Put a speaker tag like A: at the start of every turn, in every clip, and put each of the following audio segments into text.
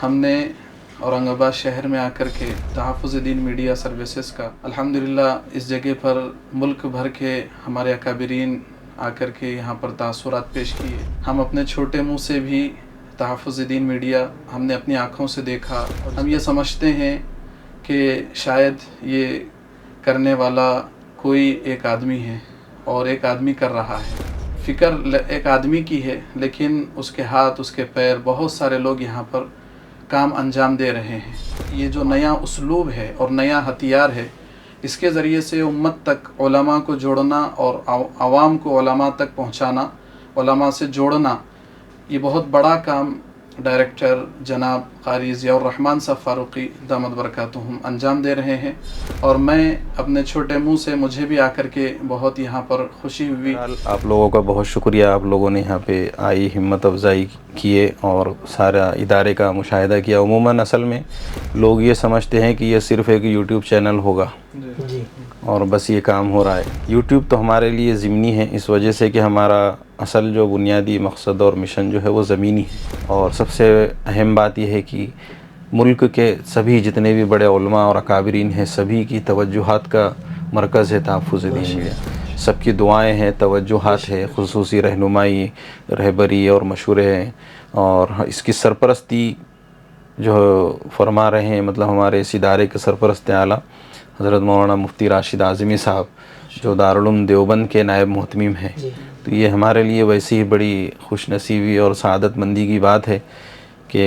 A: ہم نے اورنگ آباد شہر میں آ کر کے تحفظ دین میڈیا سروسز کا الحمدللہ اس جگہ پر ملک بھر کے ہمارے اکابرین آ کر کے یہاں پر تاثرات پیش کیے. ہم اپنے چھوٹے منہ سے بھی تحفظ دین میڈیا ہم نے اپنی آنکھوں سے دیکھا. ہم یہ سمجھتے ہیں کہ شاید یہ کرنے والا کوئی ایک آدمی ہے اور ایک آدمی کر رہا ہے. فکر ایک آدمی کی ہے لیکن اس کے ہاتھ اس کے پیر بہت سارے لوگ یہاں پر کام انجام دے رہے ہیں. یہ جو نیا اسلوب ہے اور نیا ہتھیار ہے، اس کے ذریعے سے امت تک علماء کو جوڑنا اور عوام کو علماء تک پہنچانا، علماء سے جوڑنا، یہ بہت بڑا کام ڈائریکٹر جناب قاری ضیاء الرحمن صاحب فاروقی دامت برکاتہم انجام دے رہے ہیں. اور میں اپنے چھوٹے منہ سے مجھے بھی آ کر کے بہت یہاں پر خوشی ہوئی.
B: آپ لوگوں کا بہت شکریہ، آپ لوگوں نے یہاں پہ آئی ہمت افزائی کیے اور سارا ادارے کا مشاہدہ کیا. عموماً اصل میں لوگ یہ سمجھتے ہیں کہ یہ صرف ایک یوٹیوب چینل ہوگا اور بس یہ کام ہو رہا ہے. یوٹیوب تو ہمارے لیے ضمنی ہے اس وجہ سے کہ ہمارا اصل جو بنیادی مقصد اور مشن جو ہے وہ زمینی ہے. اور سب سے اہم بات یہ ہے کہ ملک کے سبھی جتنے بھی بڑے علماء اور اکابرین ہیں، سبھی کی توجہات کا مرکز ہے تحفظ دین میڈیا. سب کی دعائیں ہیں، توجہات ہے، خصوصی رہنمائی، رہبری اور مشورے ہیں. اور اس کی سرپرستی جو فرما رہے ہیں، مطلب ہمارے اس ادارے کے سرپرست اعلیٰ حضرت مولانا مفتی راشد اعظمی صاحب جو دارالعلوم دیوبند کے نائب محتمیم ہیں. تو یہ ہمارے لیے ویسے ہی بڑی خوش نصیبی اور سعادت مندی کی بات ہے کہ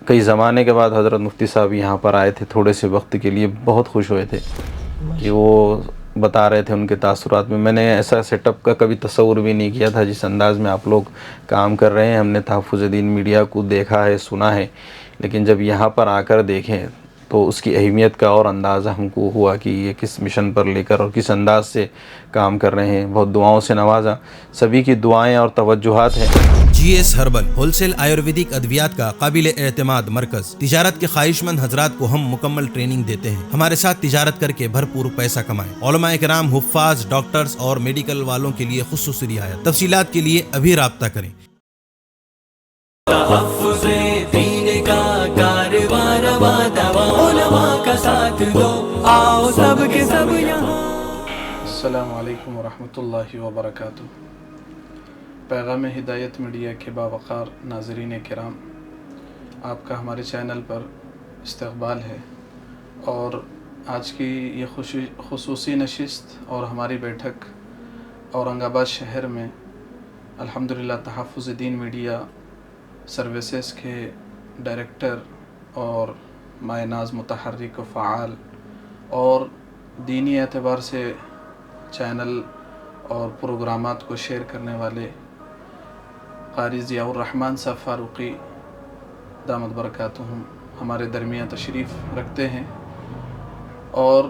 B: کئی زمانے کے بعد حضرت مفتی صاحب یہاں پر آئے تھے. تھوڑے سے وقت کے لیے بہت خوش ہوئے تھے کہ وہ بتا رہے تھے ان کے تاثرات میں. میں نے ایسا سیٹ اپ کا کبھی تصور بھی نہیں کیا تھا جس انداز میں آپ لوگ کام کر رہے ہیں. ہم نے تحفظ دین میڈیا کو دیکھا ہے، سنا ہے، لیکن جب یہاں پر آ کر دیکھیں تو اس کی اہمیت کا اور اندازہ ہم کو ہوا کہ یہ کس مشن پر لے کر اور کس انداز سے کام کر رہے ہیں. بہت دعاؤں سے نوازا، سبھی کی دعائیں اور توجہات ہیں.
C: G S herbal wholesale ayurvedic ادویات کا قابل اعتماد مرکز. تجارت کے خواہش مند حضرات کو ہم مکمل ٹریننگ دیتے ہیں. ہمارے ساتھ تجارت کر کے بھرپور پیسہ کمائیں. علماء کرام، حفاظ، ڈاکٹرز اور میڈیکل والوں کے لیے خصوصی رعایت. تفصیلات کے لیے ابھی رابطہ کریں.
D: تحفظ دین کا کاروان علماء کا ساتھ دو، آؤ سب کے سب یہاں.
A: السلام علیکم ورحمۃ اللہ وبرکاتہ. پیغام ہدایت میڈیا کے باوقار ناظرین کرام، آپ کا ہمارے چینل پر استقبال ہے. اور آج کی یہ خصوصی نشست اور ہماری بیٹھک اورنگ آباد شہر میں الحمدللہ تحفظ دین میڈیا سروسز کے ڈائریکٹر اور مائع ناز متحرک و فعال اور دینی اعتبار سے چینل اور پروگرامات کو شیئر کرنے والے قاری ضیاء الرحمن صاحب فاروقی دامت برکاتہم ہمارے درمیان تشریف رکھتے ہیں. اور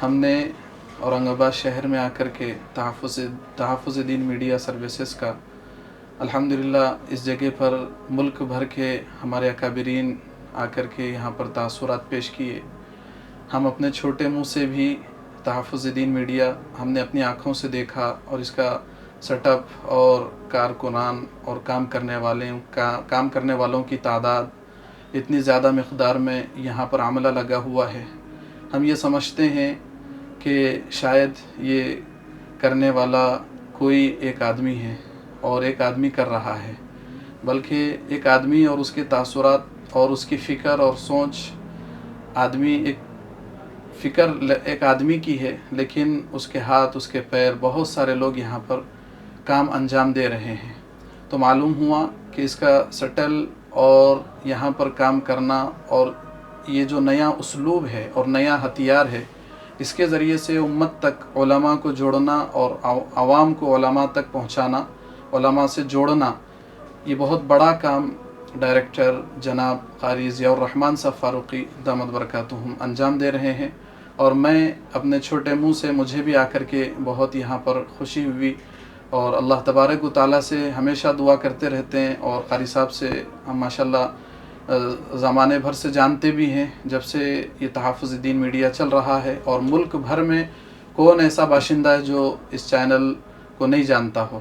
A: ہم نے اورنگ آباد شہر میں آ کر کے تحفظ دین میڈیا سروسز کا الحمدللہ اس جگہ پر ملک بھر کے ہمارے اکابرین آ کر کے یہاں پر تاثرات پیش کیے. ہم اپنے چھوٹے منہ سے بھی تحفظ دین میڈیا ہم نے اپنی آنکھوں سے دیکھا اور اس کا سیٹ اپ اور کارکنان اور کام کرنے والوں کی تعداد اتنی زیادہ مقدار میں یہاں پر عملہ لگا ہوا ہے. ہم یہ سمجھتے ہیں کہ شاید یہ کرنے والا کوئی ایک آدمی ہے اور ایک آدمی کر رہا ہے، بلکہ ایک آدمی اور اس کے تاثرات اور اس کی فکر اور سوچ ایک آدمی کی ہے لیکن اس کے ہاتھ اس کے پیر بہت سارے لوگ یہاں پر کام انجام دے رہے ہیں. تو معلوم ہوا کہ اس کا سٹل اور یہاں پر کام کرنا اور یہ جو نیا اسلوب ہے اور نیا ہتھیار ہے، اس کے ذریعے سے امت تک علماء کو جوڑنا اور عوام کو علماء تک پہنچانا، علماء سے جوڑنا، یہ بہت بڑا کام ڈائریکٹر جناب قاری ضیاء الرحمن صاحب فاروقی دامت برکاتہم انجام دے رہے ہیں. اور میں اپنے چھوٹے منہ سے مجھے بھی آ کر کے بہت یہاں پر خوشی ہوئی. اور اللہ تبارک و تعالیٰ سے ہمیشہ دعا کرتے رہتے ہیں. اور قاری صاحب سے ہم ماشاءاللہ زمانے بھر سے جانتے بھی ہیں، جب سے یہ تحفظ دین میڈیا چل رہا ہے. اور ملک بھر میں کون ایسا باشندہ ہے جو اس چینل کو نہیں جانتا ہو.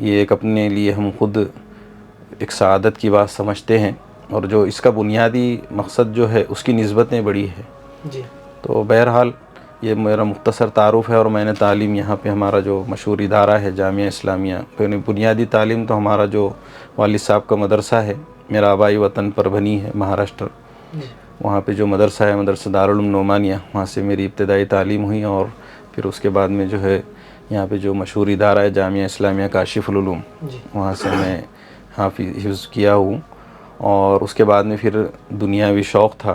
B: یہ ایک اپنے لیے ہم خود ایک سعادت کی بات سمجھتے ہیں، اور جو اس کا بنیادی مقصد جو ہے اس کی نسبتیں بڑی ہے۔
E: جی
B: تو بہرحال یہ میرا مختصر تعارف ہے، اور میں نے تعلیم یہاں پہ ہمارا جو مشہور ادارہ ہے جامعہ اسلامیہ، بنیادی تعلیم تو ہمارا جو والد صاحب کا مدرسہ ہے، میرا آبائی وطن پربھنی ہے مہاراشٹر،
E: جی
B: وہاں پہ جو مدرسہ ہے مدرسہ دارالعلوم نعمانیہ، وہاں سے میری ابتدائی تعلیم ہوئی، اور پھر اس کے بعد میں جو ہے یہاں پہ جو مشہور ادارہ ہے جامعہ اسلامیہ کاشف العلوم،
E: جی
B: وہاں سے میں حفظ کیا ہوں، اور اس کے بعد میں پھر دنیاوی شوق تھا۔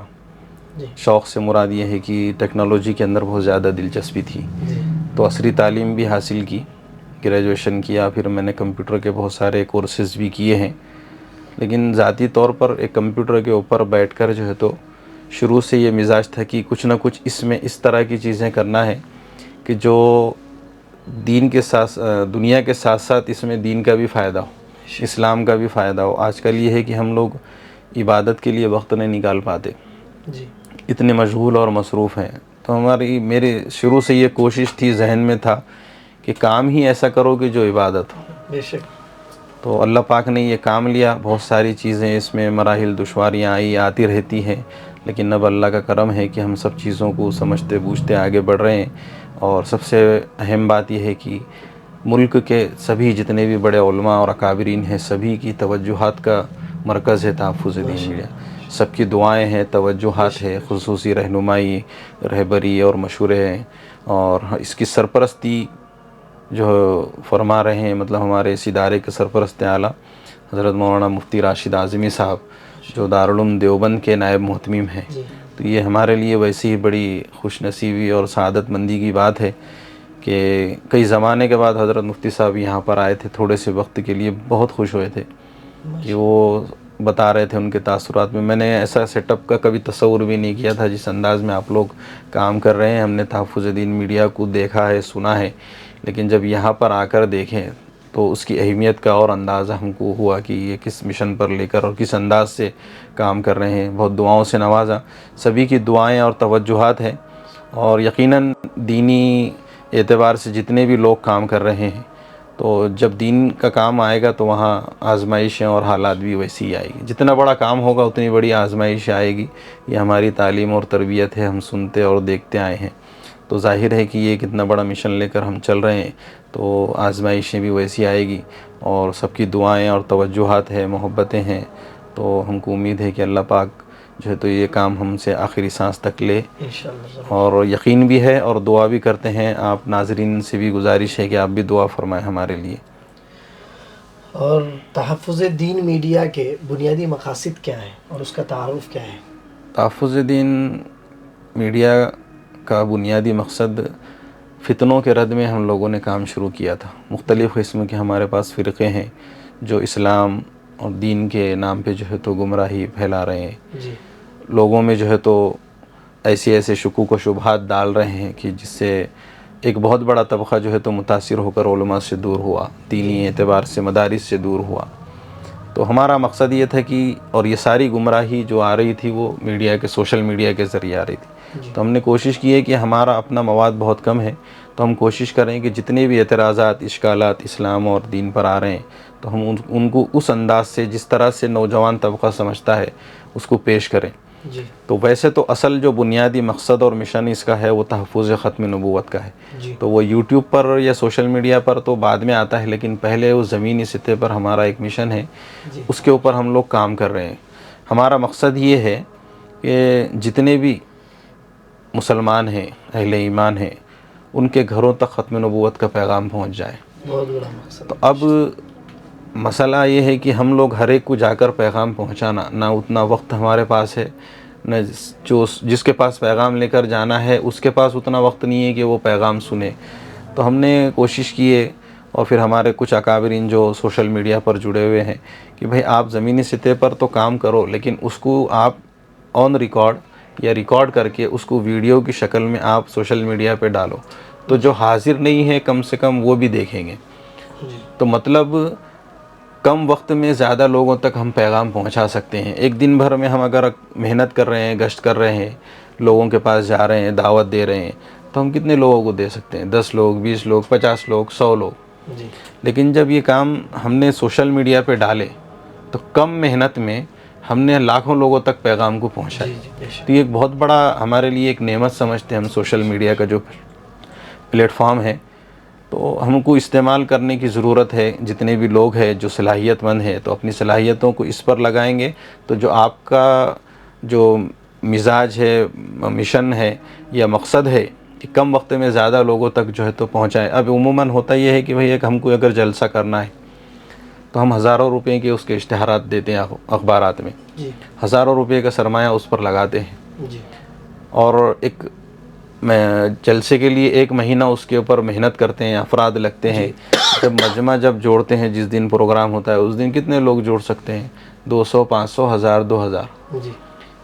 E: جی
B: شوق سے مراد یہ ہے کہ ٹیکنالوجی کے اندر بہت زیادہ دلچسپی تھی،
E: جی
B: تو عصری تعلیم بھی حاصل کی، گریجویشن کیا، پھر میں نے کمپیوٹر کے بہت سارے کورسز بھی کیے ہیں، لیکن ذاتی طور پر ایک کمپیوٹر کے اوپر بیٹھ کر جو ہے تو شروع سے یہ مزاج تھا کہ کچھ نہ کچھ اس میں اس طرح کی چیزیں کرنا ہے کہ جو دین کے ساتھ دنیا کے ساتھ ساتھ اس میں دین کا بھی فائدہ ہو، اسلام کا بھی فائدہ ہو۔ آج کل یہ ہے کہ ہم لوگ عبادت کے لیے وقت نہیں نکال پاتے،
E: جی
B: اتنے مشغول اور مصروف ہیں، تو میرے شروع سے یہ کوشش تھی، ذہن میں تھا کہ کام ہی ایسا کرو کہ جو عبادت ہو۔
E: بے شک
B: تو اللہ پاک نے یہ کام لیا، بہت ساری چیزیں اس میں مراحل دشواریاں آتی رہتی ہیں، لیکن اب اللہ کا کرم ہے کہ ہم سب چیزوں کو سمجھتے بوجھتے آگے بڑھ رہے ہیں، اور سب سے اہم بات یہ ہے کہ ملک کے سبھی جتنے بھی بڑے علماء اور اکابرین ہیں، سبھی کی توجہات کا مرکز ہے تحفظ دین میڈیا، سب کی دعائیں ہیں، توجہات ہے، خصوصی رہنمائی، رہبری اور مشورے ہیں، اور اس کی سرپرستی جو فرما رہے ہیں، مطلب ہمارے اس ادارے کے سرپرست اعلیٰ حضرت مولانا مفتی راشد اعظمی صاحب، جو دارالعلوم دیوبند کے نائب محتمیم ہیں۔ تو یہ ہمارے لیے ویسی ہی بڑی خوش نصیبی اور سعادت مندی کی بات ہے کہ کئی زمانے کے بعد حضرت مفتی صاحب یہاں پر آئے تھے، تھوڑے سے وقت کے لیے بہت خوش ہوئے تھے کہ وہ بتا رہے تھے ان کے تاثرات میں۔ میں نے ایسا سیٹ اپ کا کبھی تصور بھی نہیں کیا تھا جس انداز میں آپ لوگ کام کر رہے ہیں۔ ہم نے تحفظ دین میڈیا کو دیکھا ہے، سنا ہے، لیکن جب یہاں پر آ کر دیکھیں تو اس کی اہمیت کا اور اندازہ ہم کو ہوا کہ یہ کس مشن پر لے کر اور کس انداز سے کام کر رہے ہیں۔ بہت دعاؤں سے نوازا، سبھی کی دعائیں اور توجہات ہیں، اور یقیناً دینی اعتبار سے جتنے بھی لوگ کام کر رہے ہیں، تو جب دین کا کام آئے گا تو وہاں آزمائشیں اور حالات بھی ویسی ہی آئے گی۔ جتنا بڑا کام ہوگا اتنی بڑی آزمائش آئے گی۔ یہ ہماری تعلیم اور تربیت ہے، ہم سنتے اور دیکھتے آئے ہیں، تو ظاہر ہے کہ یہ کتنا بڑا مشن لے کر ہم چل رہے ہیں، تو آزمائشیں بھی ویسی آئے گی، اور سب کی دعائیں اور توجہات ہیں، محبتیں ہیں، تو ہم کو امید ہے کہ اللہ پاک جو ہے تو یہ کام ہم سے آخری سانس تک لے،
E: انشاءاللہ۔
B: اور یقین بھی ہے اور دعا بھی کرتے ہیں۔ آپ ناظرین سے بھی گزارش ہے کہ آپ بھی دعا فرمائیں ہمارے لیے۔
E: اور تحفظ دین میڈیا کے بنیادی مقاصد کیا ہیں اور اس کا تعارف کیا ہے؟
B: تحفظ دین میڈیا کا بنیادی مقصد فتنوں کے رد میں ہم لوگوں نے کام شروع کیا تھا۔ مختلف قسم کے ہمارے پاس فرقے ہیں جو اسلام اور دین کے نام پہ جو ہے تو گمراہی پھیلا رہے ہیں،
E: جی
B: لوگوں میں جو ہے تو ایسے شکوک و شبہات ڈال رہے ہیں کہ جس سے ایک بہت بڑا طبقہ جو ہے تو متاثر ہو کر علماء سے دور ہوا، دینی اعتبار سے مدارس سے دور ہوا۔ تو ہمارا مقصد یہ تھا کہ، اور یہ ساری گمراہی جو آ رہی تھی وہ میڈیا کے، سوشل میڈیا کے ذریعے آ رہی تھی، تو ہم نے کوشش کی ہے کہ ہمارا اپنا مواد بہت کم ہے، تو ہم کوشش کریں کہ جتنے بھی اعتراضات، اشکالات اسلام اور دین پر آ رہے ہیں تو ہم ان کو اس انداز سے، جس طرح سے نوجوان طبقہ سمجھتا ہے، اس کو پیش کریں۔
E: جی
B: تو ویسے تو اصل جو بنیادی مقصد اور مشن اس کا ہے وہ تحفظ ختم نبوت کا ہے،
E: جی
B: تو وہ یوٹیوب پر یا سوشل میڈیا پر تو بعد میں آتا ہے، لیکن پہلے وہ زمینی سطح پر ہمارا ایک مشن ہے،
E: جی
B: اس کے اوپر ہم لوگ کام کر رہے ہیں۔ ہمارا مقصد یہ ہے کہ جتنے بھی مسلمان ہیں، اہل ایمان ہیں، ان کے گھروں تک ختم نبوت کا پیغام پہنچ جائے۔
E: بہت بڑا مقصد۔
B: تو اب مسئلہ یہ ہے کہ ہم لوگ ہر ایک کو جا کر پیغام پہنچانا، نہ اتنا وقت ہمارے پاس ہے، نہ جس کے پاس پیغام لے کر جانا ہے اس کے پاس اتنا وقت نہیں ہے کہ وہ پیغام سنے۔ تو ہم نے کوشش کی ہے، اور پھر ہمارے کچھ اکابرین جو سوشل میڈیا پر جڑے ہوئے ہیں کہ بھئی آپ زمینی سطح پر تو کام کرو، لیکن اس کو آپ آن ریکارڈ یا ریکارڈ کر کے اس کو ویڈیو کی شکل میں آپ سوشل میڈیا پہ ڈالو، تو جو حاضر نہیں ہے کم سے کم وہ بھی دیکھیں گے۔ تو مطلب کم وقت میں زیادہ لوگوں تک ہم پیغام پہنچا سکتے ہیں۔ ایک دن بھر میں ہم اگر محنت کر رہے ہیں، گشت کر رہے ہیں، لوگوں کے پاس جا رہے ہیں، دعوت دے رہے ہیں، تو ہم کتنے لوگوں کو دے سکتے ہیں؟ 10 لوگ، 20 لوگ، 50 لوگ، 100 لوگ۔
E: جی
B: لیکن جب یہ کام ہم نے سوشل میڈیا پہ ڈالے تو کم محنت میں ہم نے لاکھوں لوگوں تک پیغام کو پہنچایا.
E: جی بے شک.
B: تو یہ ایک بہت بڑا ہمارے لیے ایک نعمت سمجھتے ہیں ہم سوشل میڈیا کا جو پلیٹ فارم ہے. تو ہم کو استعمال کرنے کی ضرورت ہے. جتنے بھی لوگ ہیں جو صلاحیت مند ہیں تو اپنی صلاحیتوں کو اس پر لگائیں گے تو جو آپ کا جو مزاج ہے, مشن ہے یا مقصد ہے کہ کم وقت میں زیادہ لوگوں تک جو ہے تو پہنچائیں. اب عموماً ہوتا یہ ہے کہ بھئی ایک ہم کو اگر جلسہ کرنا ہے تو ہم ہزاروں روپے کے اس کے اشتہارات دیتے ہیں اخبارات میں,
E: جی
B: ہزاروں روپے کا سرمایہ اس پر لگاتے ہیں,
E: جی
B: اور ایک جلسے کے لیے 1 مہینہ اس کے اوپر محنت کرتے ہیں, افراد لگتے ہیں. جب مجمع جب جوڑتے ہیں, جس دن پروگرام ہوتا ہے اس دن کتنے لوگ جوڑ سکتے ہیں؟ 200, 500, 1000, 2000.
E: جی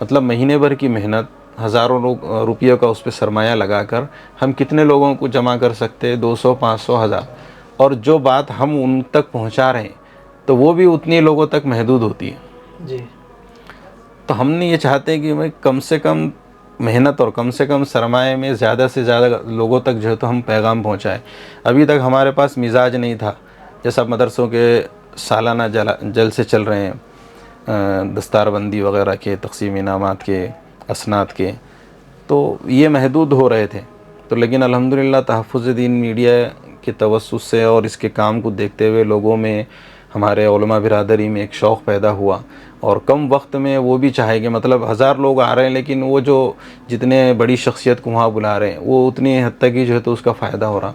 B: مطلب مہینے بھر کی محنت, ہزاروں روپیوں کا اس پہ سرمایہ لگا کر ہم کتنے لوگوں کو جمع کر سکتے ہیں؟ 200, 500, 1000. اور جو بات ہم ان تک پہنچا رہے ہیں تو وہ بھی اتنی لوگوں تک محدود ہوتی ہے.
E: جی
B: تو ہم نے یہ چاہتے ہیں کہ بھائی کم سے کم محنت اور کم سے کم سرمایہ میں زیادہ سے زیادہ لوگوں تک جو ہے تو ہم پیغام پہنچائیں. ابھی تک ہمارے پاس مزاج نہیں تھا, جیسا مدرسوں کے سالانہ جلسے چل رہے ہیں, دستار بندی وغیرہ کے, تقسیم انعامات کے, اسناد کے, تو یہ محدود ہو رہے تھے. تو لیکن الحمدللہ تحفظ دین میڈیا کے توسط سے اور اس کے کام کو دیکھتے ہوئے لوگوں میں, ہمارے علماء برادری میں ایک شوق پیدا ہوا, اور کم وقت میں وہ بھی چاہے کہ مطلب 1000 لوگ آ رہے ہیں لیکن وہ جو جتنے بڑی شخصیت کو وہاں بلا رہے ہیں وہ اتنی حد تک ہی جو ہے تو اس کا فائدہ ہو رہا.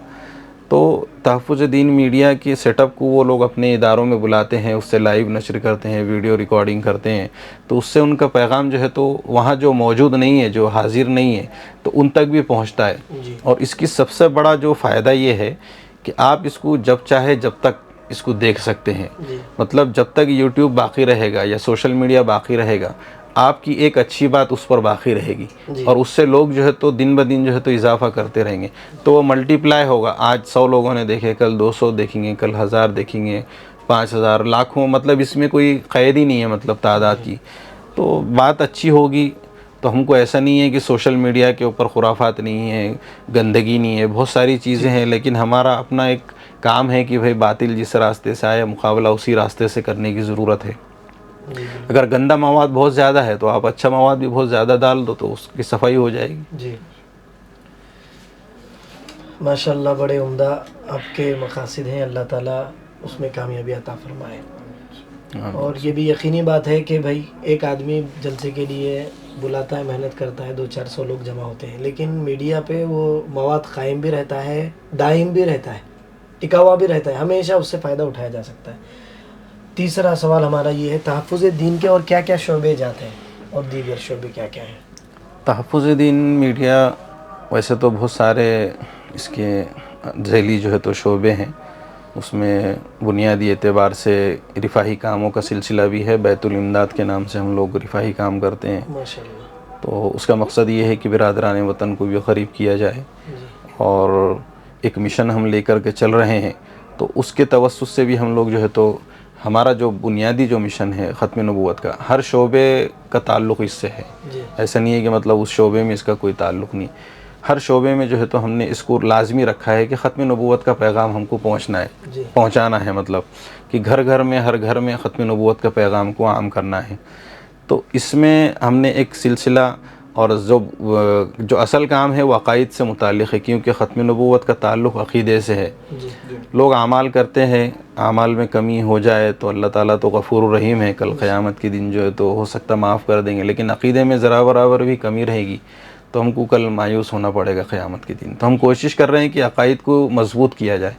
B: تو تحفظ دین میڈیا کے سیٹ اپ کو وہ لوگ اپنے اداروں میں بلاتے ہیں, اس سے لائیو نشر کرتے ہیں, ویڈیو ریکارڈنگ کرتے ہیں, تو اس سے ان کا پیغام جو ہے تو وہاں جو موجود نہیں ہے, جو حاضر نہیں ہے, تو ان تک بھی پہنچتا ہے. اور اس کی سب سے بڑا جو فائدہ یہ ہے کہ آپ اس کو جب چاہے جب تک اس کو دیکھ سکتے ہیں. مطلب جب تک یوٹیوب باقی رہے گا یا سوشل میڈیا باقی رہے گا, آپ کی ایک اچھی بات اس پر باقی رہے گی, اور اس سے لوگ جو ہے تو دن بدن جو ہے تو اضافہ کرتے رہیں گے, تو وہ ملٹی پلائی ہوگا. آج 100 لوگوں نے دیکھے, کل 200 دیکھیں گے, کل 1000 دیکھیں گے, 5000, لاکھوں, مطلب اس میں کوئی قید ہی نہیں ہے مطلب تعداد کی. تو بات اچھی ہوگی. تو ہم کو ایسا نہیں ہے کہ سوشل میڈیا کے اوپر خرافات نہیں ہے, گندگی نہیں ہے, بہت ساری چیزیں ہیں, لیکن ہمارا اپنا ایک کام ہے کہ بھئی باطل جس راستے سے آیا, مقابلہ اسی راستے سے کرنے کی ضرورت ہے. اگر گندا مواد بہت زیادہ ہے تو آپ اچھا مواد بھی بہت زیادہ ڈال دو تو اس کی صفائی ہو جائے گی.
E: جی ماشاءاللہ, بڑے عمدہ آپ کے مقاصد ہیں, اللہ تعالیٰ اس میں کامیابی عطا فرمائے. اور یہ بھی یقینی بات ہے کہ بھائی ایک آدمی جلسے کے لیے بلاتا ہے, محنت کرتا ہے, 200-400 لوگ جمع ہوتے ہیں, لیکن میڈیا پہ وہ مواد قائم بھی رہتا ہے, دائم بھی رہتا ہے, ٹکا ہوا بھی رہتا ہے, ہمیشہ اس سے فائدہ اٹھایا جا سکتا ہے. تیسرا سوال ہمارا یہ ہے, تحفظ دین کے اور کیا کیا شعبے جاتے ہیں اور دیگر شعبے کیا کیا ہیں؟
B: تحفظ دین میڈیا ویسے تو بہت سارے اس کے ذیلی جو ہے تو شعبے ہیں. اس میں بنیادی اعتبار سے رفاہی کاموں کا سلسلہ بھی ہے. بیت الامداد کے نام سے ہم لوگ رفاہی کام کرتے ہیں.
E: ماشاءاللہ.
B: تو اس کا مقصد یہ ہے کہ برادران وطن کو بھی قریب کیا جائے, اور ایک مشن ہم لے کر کے چل رہے ہیں. تو اس کے توسط سے بھی ہم لوگ جو ہے تو ہمارا جو بنیادی جو مشن ہے ختم نبوت کا, ہر شعبے کا تعلق اس سے ہے. ایسا نہیں ہے کہ مطلب اس شعبے میں اس کا کوئی تعلق نہیں. ہر شعبے میں جو ہے تو ہم نے اس کو لازمی رکھا ہے کہ ختم نبوت کا پیغام ہم کو پہنچنا ہے, پہنچانا ہے. مطلب کہ گھر گھر میں, ہر گھر میں ختم نبوت کا پیغام کو عام کرنا ہے. تو اس میں ہم نے ایک سلسلہ, اور جو اصل کام ہے وہ عقائد سے متعلق ہے, کیونکہ ختم نبوت کا تعلق عقیدے سے ہے. لوگ اعمال کرتے ہیں, اعمال میں کمی ہو جائے تو اللہ تعالیٰ تو غفور الرحیم ہے, کل قیامت کے دن جو ہے تو ہو سکتا معاف کر دیں گے. لیکن عقیدے میں ذرا برابر بھی کمی رہے گی تو ہم کو کل مایوس ہونا پڑے گا قیامت کے دن. تو ہم کوشش کر رہے ہیں کہ عقائد کو مضبوط کیا جائے.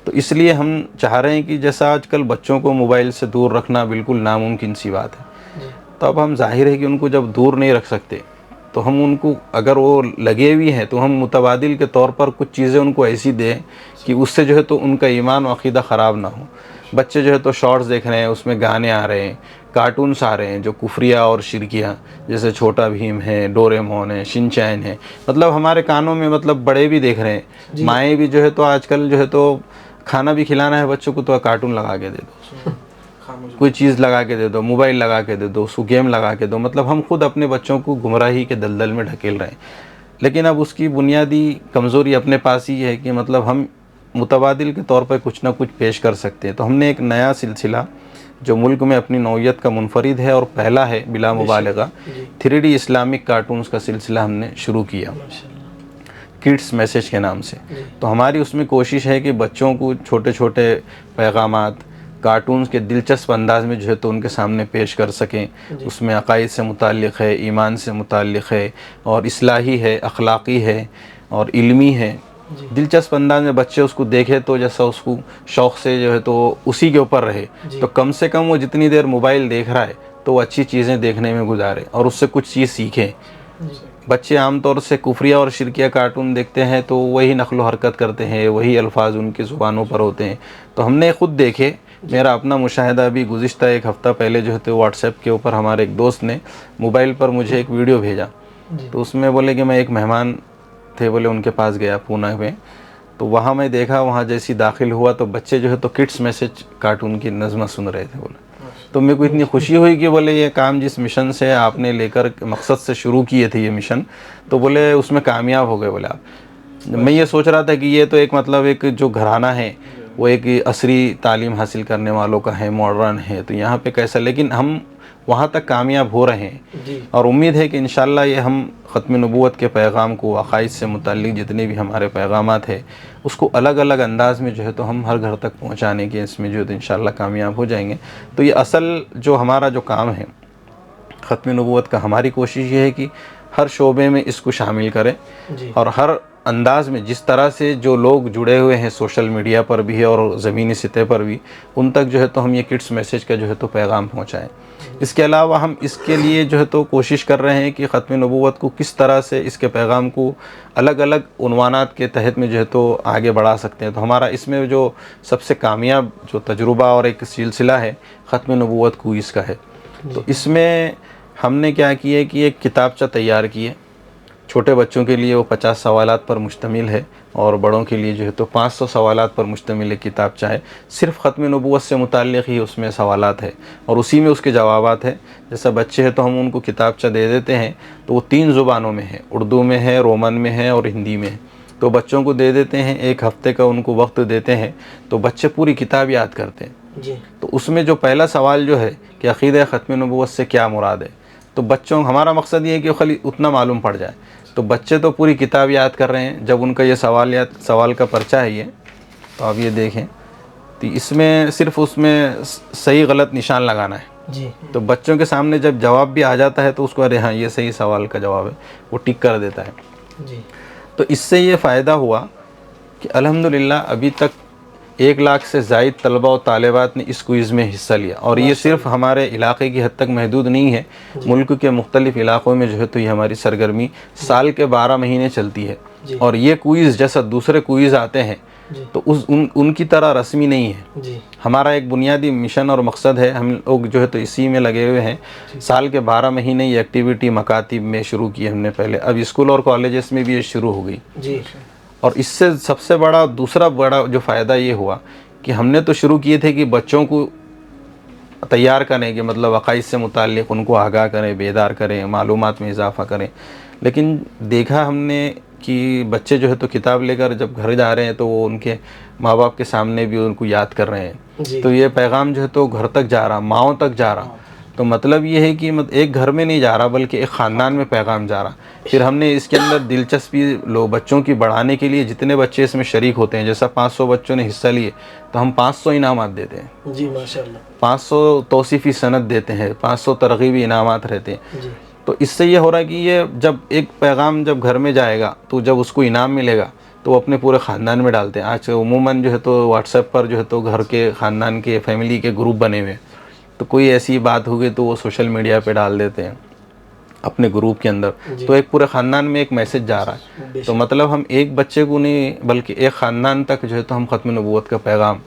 B: تو اس لیے ہم چاہ رہے ہیں کہ جیسا آج کل بچوں کو موبائل سے دور رکھنا بالکل ناممکن سی بات ہے, تو اب ہم ظاہر ہے کہ ان کو جب دور نہیں رکھ سکتے تو ہم ان کو, اگر وہ لگے ہوئے ہیں تو ہم متبادل کے طور پر کچھ چیزیں ان کو ایسی دیں کہ اس سے جو ہے تو ان کا ایمان و عقیدہ خراب نہ ہو. بچے جو ہے تو شارٹس دیکھ رہے ہیں, اس میں گانے آ رہے ہیں, کارٹونس آ رہے ہیں جو کفریہ اور شرکیہ, جیسے چھوٹا بھیم ہے, ڈوریمون ہے, شن چین ہے. مطلب ہمارے کانوں میں, مطلب بڑے بھی دیکھ رہے ہیں, مائیں بھی جو ہے تو آج کل جو ہے تو کھانا بھی کھلانا ہے بچوں کو تو کارٹون لگا کے دے دو, کوئی چیز لگا کے دے دو, موبائل لگا کے دے دو, اس کو گیم لگا کے دو. مطلب ہم خود اپنے بچوں کو گمراہی کے دلدل میں ڈھکیل رہے ہیں. لیکن اب اس کی بنیادی کمزوری اپنے پاس ہی ہے کہ مطلب ہم متبادل کے طور پر کچھ نہ کچھ پیش کر سکتے ہیں. تو ہم نے ایک نیا سلسلہ جو ملک میں اپنی نوعیت کا منفرد ہے اور پہلا ہے بلا مبالغہ 3D اسلامک کارٹونز کا سلسلہ ہم نے شروع کیا کڈس میسیج کے نام سے. تو ہماری اس میں کوشش ہے کہ بچوں کو چھوٹے چھوٹے پیغامات کارٹونز کے دلچسپ انداز میں جو ہے تو ان کے سامنے پیش کر سکیں. اس میں عقائد سے متعلق ہے, ایمان سے متعلق ہے, اور اصلاحی ہے, اخلاقی ہے اور علمی ہے. دلچسپ انداز میں بچے اس کو دیکھے تو جیسا اس کو شوق سے جو ہے تو اسی کے اوپر رہے. تو کم سے کم وہ جتنی دیر موبائل دیکھ رہا ہے تو وہ اچھی چیزیں دیکھنے میں گزارے اور اس سے کچھ چیز سیکھیں. بچے عام طور سے کفریہ اور شرکیہ کارٹون دیکھتے ہیں تو وہی نقل و حرکت کرتے ہیں, وہی الفاظ ان کی زبانوں پر ہوتے ہیں. تو ہم نے خود دیکھے, میرا اپنا مشاہدہ بھی گزشتہ ایک ہفتہ پہلے جو ہے تو واٹس ایپ کے اوپر ہمارے ایک دوست نے موبائل پر مجھے ایک ویڈیو بھیجا. تو اس میں بولے کہ میں ایک مہمان تھے بولے ان کے پاس گیا پونا میں, تو وہاں میں دیکھا وہاں جیسی داخل ہوا تو بچے جو ہے تو کڈس میسیج کارٹون کی نظمہ سن رہے تھے بولے. تو میرے کو اتنی خوشی ہوئی کہ بولے یہ کام جس مشن سے آپ نے لے کر مقصد سے شروع کیے تھے یہ مشن, تو بولے اس میں کامیاب ہو گئے بولے آپ. میں یہ سوچ رہا تھا کہ یہ تو ایک مطلب ایک جو گھرانہ ہے وہ ایک عصری تعلیم حاصل کرنے والوں کا ہے, ماڈرن ہے, تو یہاں پہ کیسا, لیکن ہم وہاں تک کامیاب ہو رہے ہیں اور امید ہے کہ انشاءاللہ یہ ہم ختم نبوت کے پیغام کو, عقائد سے متعلق جتنے بھی ہمارے پیغامات ہیں اس کو الگ الگ انداز میں جو ہے تو ہم ہر گھر تک پہنچانے کے اس میں جو ہے تو انشاءاللہ کامیاب ہو جائیں گے. تو یہ اصل جو ہمارا جو کام ہے ختم نبوت کا, ہماری کوشش یہ ہے کہ ہر شعبے میں اس کو شامل کریں اور ہر انداز میں جس طرح سے جو لوگ جڑے ہوئے ہیں سوشل میڈیا پر بھی اور زمینی سطح پر بھی, ان تک جو ہے تو ہم یہ کڈس میسیج کا جو ہے تو پیغام پہنچائیں. اس کے علاوہ ہم اس کے لیے جو ہے تو کوشش کر رہے ہیں کہ ختم نبوت کو کس طرح سے اس کے پیغام کو الگ الگ عنوانات کے تحت میں جو ہے تو آگے بڑھا سکتے ہیں. تو ہمارا اس میں جو سب سے کامیاب جو تجربہ اور ایک سلسلہ ہے ختم نبوت کوئز کا ہے. تو اس میں ہم نے کیا کیا کہ ایک کتابچہ تیار کیے. چھوٹے بچوں کے لیے وہ 50 سوالات پر مشتمل ہے اور بڑوں کے لیے جو ہے تو 500 سوالات پر مشتمل ایک کتابچہ ہے. صرف ختم نبوت سے متعلق ہی اس میں سوالات ہے اور اسی میں اس کے جوابات ہیں. جیسا بچے ہیں تو ہم ان کو کتابچہ دے دیتے ہیں تو وہ 3 زبانوں میں ہے, اردو میں ہے, رومن میں ہے اور ہندی میں ہے. تو بچوں کو دے دیتے ہیں, ایک ہفتے کا ان کو وقت دیتے ہیں تو بچے پوری کتاب یاد کرتے ہیں. تو اس میں جو پہلا سوال جو ہے کہ عقیدہ ختم نبوت سے کیا مراد ہے, تو بچوں ہمارا مقصد یہ ہے کہ خالی اتنا معلوم پڑ جائے. تو بچے تو پوری کتاب یاد کر رہے ہیں. جب ان کا یہ سوال کا پرچہ ہے یہ, تو آپ یہ دیکھیں تو اس میں صرف اس میں صحیح غلط نشان لگانا ہے. تو بچوں کے سامنے جب جواب بھی آ جاتا ہے تو اس کو ارے ہاں یہ صحیح سوال کا جواب ہے, وہ ٹک کر دیتا ہے. تو اس سے یہ فائدہ ہوا کہ الحمدللہ ابھی تک 1 لاکھ سے زائد طلبہ و طالبات نے اس کوئز میں حصہ لیا. اور یہ صرف ہمارے علاقے کی حد تک محدود نہیں ہے, ملک کے مختلف علاقوں میں جو ہے تو یہ ہماری سرگرمی سال کے 12 مہینے چلتی ہے. اور یہ کوئز جیسا دوسرے کوئز آتے ہیں تو ان کی طرح رسمی نہیں ہے. ہمارا ایک بنیادی مشن اور مقصد ہے, ہم لوگ جو ہے تو اسی میں لگے ہوئے ہیں. سال کے 12 مہینے یہ ایکٹیویٹی مکاتب میں شروع کی ہم نے پہلے, اب اسکول اور کالجز میں بھی یہ شروع ہو گئی. اور اس سے سب سے دوسرا بڑا جو فائدہ یہ ہوا کہ ہم نے تو شروع کیے تھے کہ بچوں کو تیار کریں کہ مطلب عقائد سے متعلق ان کو آگاہ کریں, بیدار کریں, معلومات میں اضافہ کریں. لیکن دیکھا ہم نے کہ بچے جو ہے تو کتاب لے کر جب گھر جا رہے ہیں تو وہ ان کے ماں باپ کے سامنے بھی ان کو یاد کر رہے ہیں. تو یہ پیغام جو ہے تو گھر تک جا رہا, ماؤں تک جا رہا. تو مطلب یہ ہے کہ ایک گھر میں نہیں جا رہا بلکہ ایک خاندان میں پیغام جا رہا. پھر ہم نے اس کے اندر دلچسپی بچوں کی بڑھانے کے لیے جتنے بچے اس میں شریک ہوتے ہیں, جیسا 500 بچوں نے حصہ لیے تو ہم 500 انعامات دیتے ہیں.
E: جی ماشاءاللہ.
B: 500 توصیفی سند دیتے ہیں, 500 ترغیبی انعامات رہتے ہیں. تو اس سے یہ ہو رہا ہے کہ یہ جب ایک پیغام جب گھر میں جائے گا تو جب اس کو انعام ملے گا تو وہ اپنے پورے خاندان میں ڈالتے ہیں. آج عموماً جو ہے تو واٹس ایپ پر جو ہے تو گھر کے, خاندان کے, فیملی کے گروپ بنے ہوئے, تو کوئی ایسی بات ہوگی تو وہ سوشل میڈیا پہ ڈال دیتے ہیں اپنے گروپ کے اندر. تو ایک پورے خاندان میں ایک میسج جا رہا ہے. تو مطلب ہم ایک بچے کو نہیں بلکہ ایک خاندان تک جو ہے تو ہم ختم نبوت کا پیغام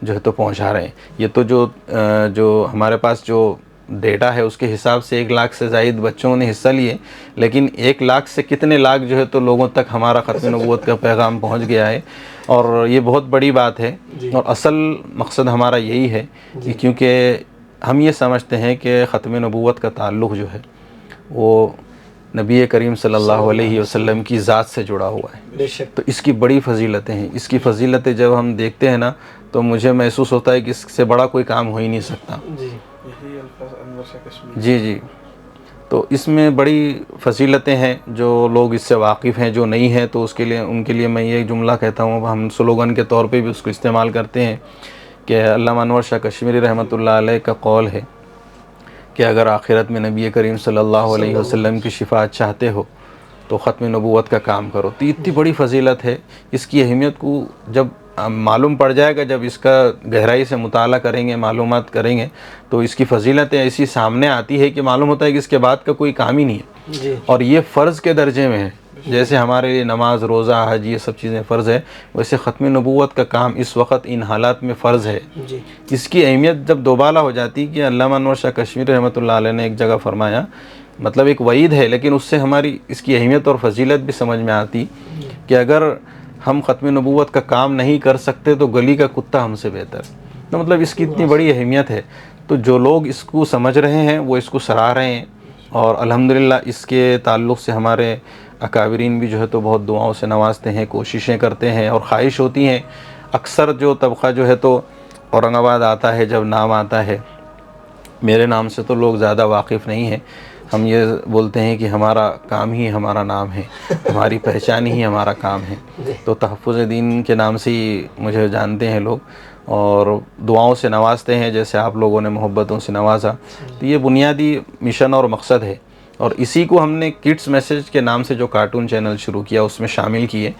B: جو ہے تو پہنچا رہے ہیں. یہ تو جو ہمارے پاس جو ڈیٹا ہے اس کے حساب سے 1 لاکھ سے زائد بچوں نے حصہ لیے, لیکن 1 لاکھ سے کتنے لاکھ جو ہے تو لوگوں تک ہمارا ختم نبوت کا پیغام پہنچ گیا ہے. اور یہ بہت بڑی بات ہے. اور اصل مقصد ہمارا یہی ہے کہ کیونکہ ہم یہ سمجھتے ہیں کہ ختم نبوت کا تعلق جو ہے وہ نبی کریم صلی اللہ علیہ وسلم کی ذات سے جڑا ہوا ہے.
E: بے شک.
B: تو اس کی بڑی فضیلتیں ہیں. اس کی فضیلتیں جب ہم دیکھتے ہیں نا تو مجھے محسوس ہوتا ہے کہ اس سے بڑا کوئی کام ہو ہی نہیں سکتا.
E: جی
A: یہی الفاظ انور شاہ کشمیری.
B: جی جی. تو اس میں بڑی فضیلتیں ہیں. جو لوگ اس سے واقف ہیں، جو نہیں ہیں، تو اس کے لیے ان کے لیے میں یہ جملہ کہتا ہوں، ہم سلوگن کے طور پہ بھی اس کو استعمال کرتے ہیں کہ علامہ انور شاہ کشمیری رحمۃ اللہ علیہ کا قول ہے کہ اگر آخرت میں نبی کریم صلی اللہ علیہ وسلم کی شفاعت چاہتے ہو تو ختم نبوت کا کام کرو. تو اتنی بڑی فضیلت ہے. اس کی اہمیت کو جب معلوم پڑ جائے گا، جب اس کا گہرائی سے مطالعہ کریں گے، معلومات کریں گے، تو اس کی فضیلتیں ایسی سامنے آتی ہے کہ معلوم ہوتا ہے کہ اس کے بعد کا کوئی کام ہی نہیں ہے.
E: جی.
B: اور یہ فرض کے درجے میں ہے. جیسے ہمارے لیے نماز، روزہ، حج یہ سب چیزیں فرض ہے، ویسے ختم نبوت کا کام اس وقت ان حالات میں فرض ہے.
E: جی.
B: اس کی اہمیت جب دوبالا ہو جاتی کہ علامہ انور شاہ کشمیری رحمۃ اللہ علیہ نے ایک جگہ فرمایا، مطلب ایک وعید ہے لیکن اس سے ہماری اس کی اہمیت اور فضیلت بھی سمجھ میں آتی کہ اگر ہم ختم نبوت کا کام نہیں کر سکتے تو گلی کا کتا ہم سے بہتر. تو مطلب اس کی اتنی بڑی اہمیت ہے. تو جو لوگ اس کو سمجھ رہے ہیں وہ اس کو سراہ رہے ہیں، اور الحمدللہ اس کے تعلق سے ہمارے اکابرین بھی جو ہے تو بہت دعاؤں سے نوازتے ہیں، کوششیں کرتے ہیں، اور خواہش ہوتی ہیں. اکثر جو طبقہ جو ہے تو اورنگ آباد آتا ہے، جب نام آتا ہے، میرے نام سے تو لوگ زیادہ واقف نہیں ہیں. ہم یہ بولتے ہیں کہ ہمارا کام ہی ہمارا نام ہے، ہماری پہچان ہی ہمارا کام ہے. تو تحفظ دین کے نام سے ہی مجھے جانتے ہیں لوگ، اور دعاؤں سے نوازتے ہیں جیسے آپ لوگوں نے محبتوں سے نوازا. تو یہ بنیادی مشن اور مقصد ہے، اور اسی کو ہم نے کڈس میسج کے نام سے جو کارٹون چینل شروع کیا اس میں شامل کیے.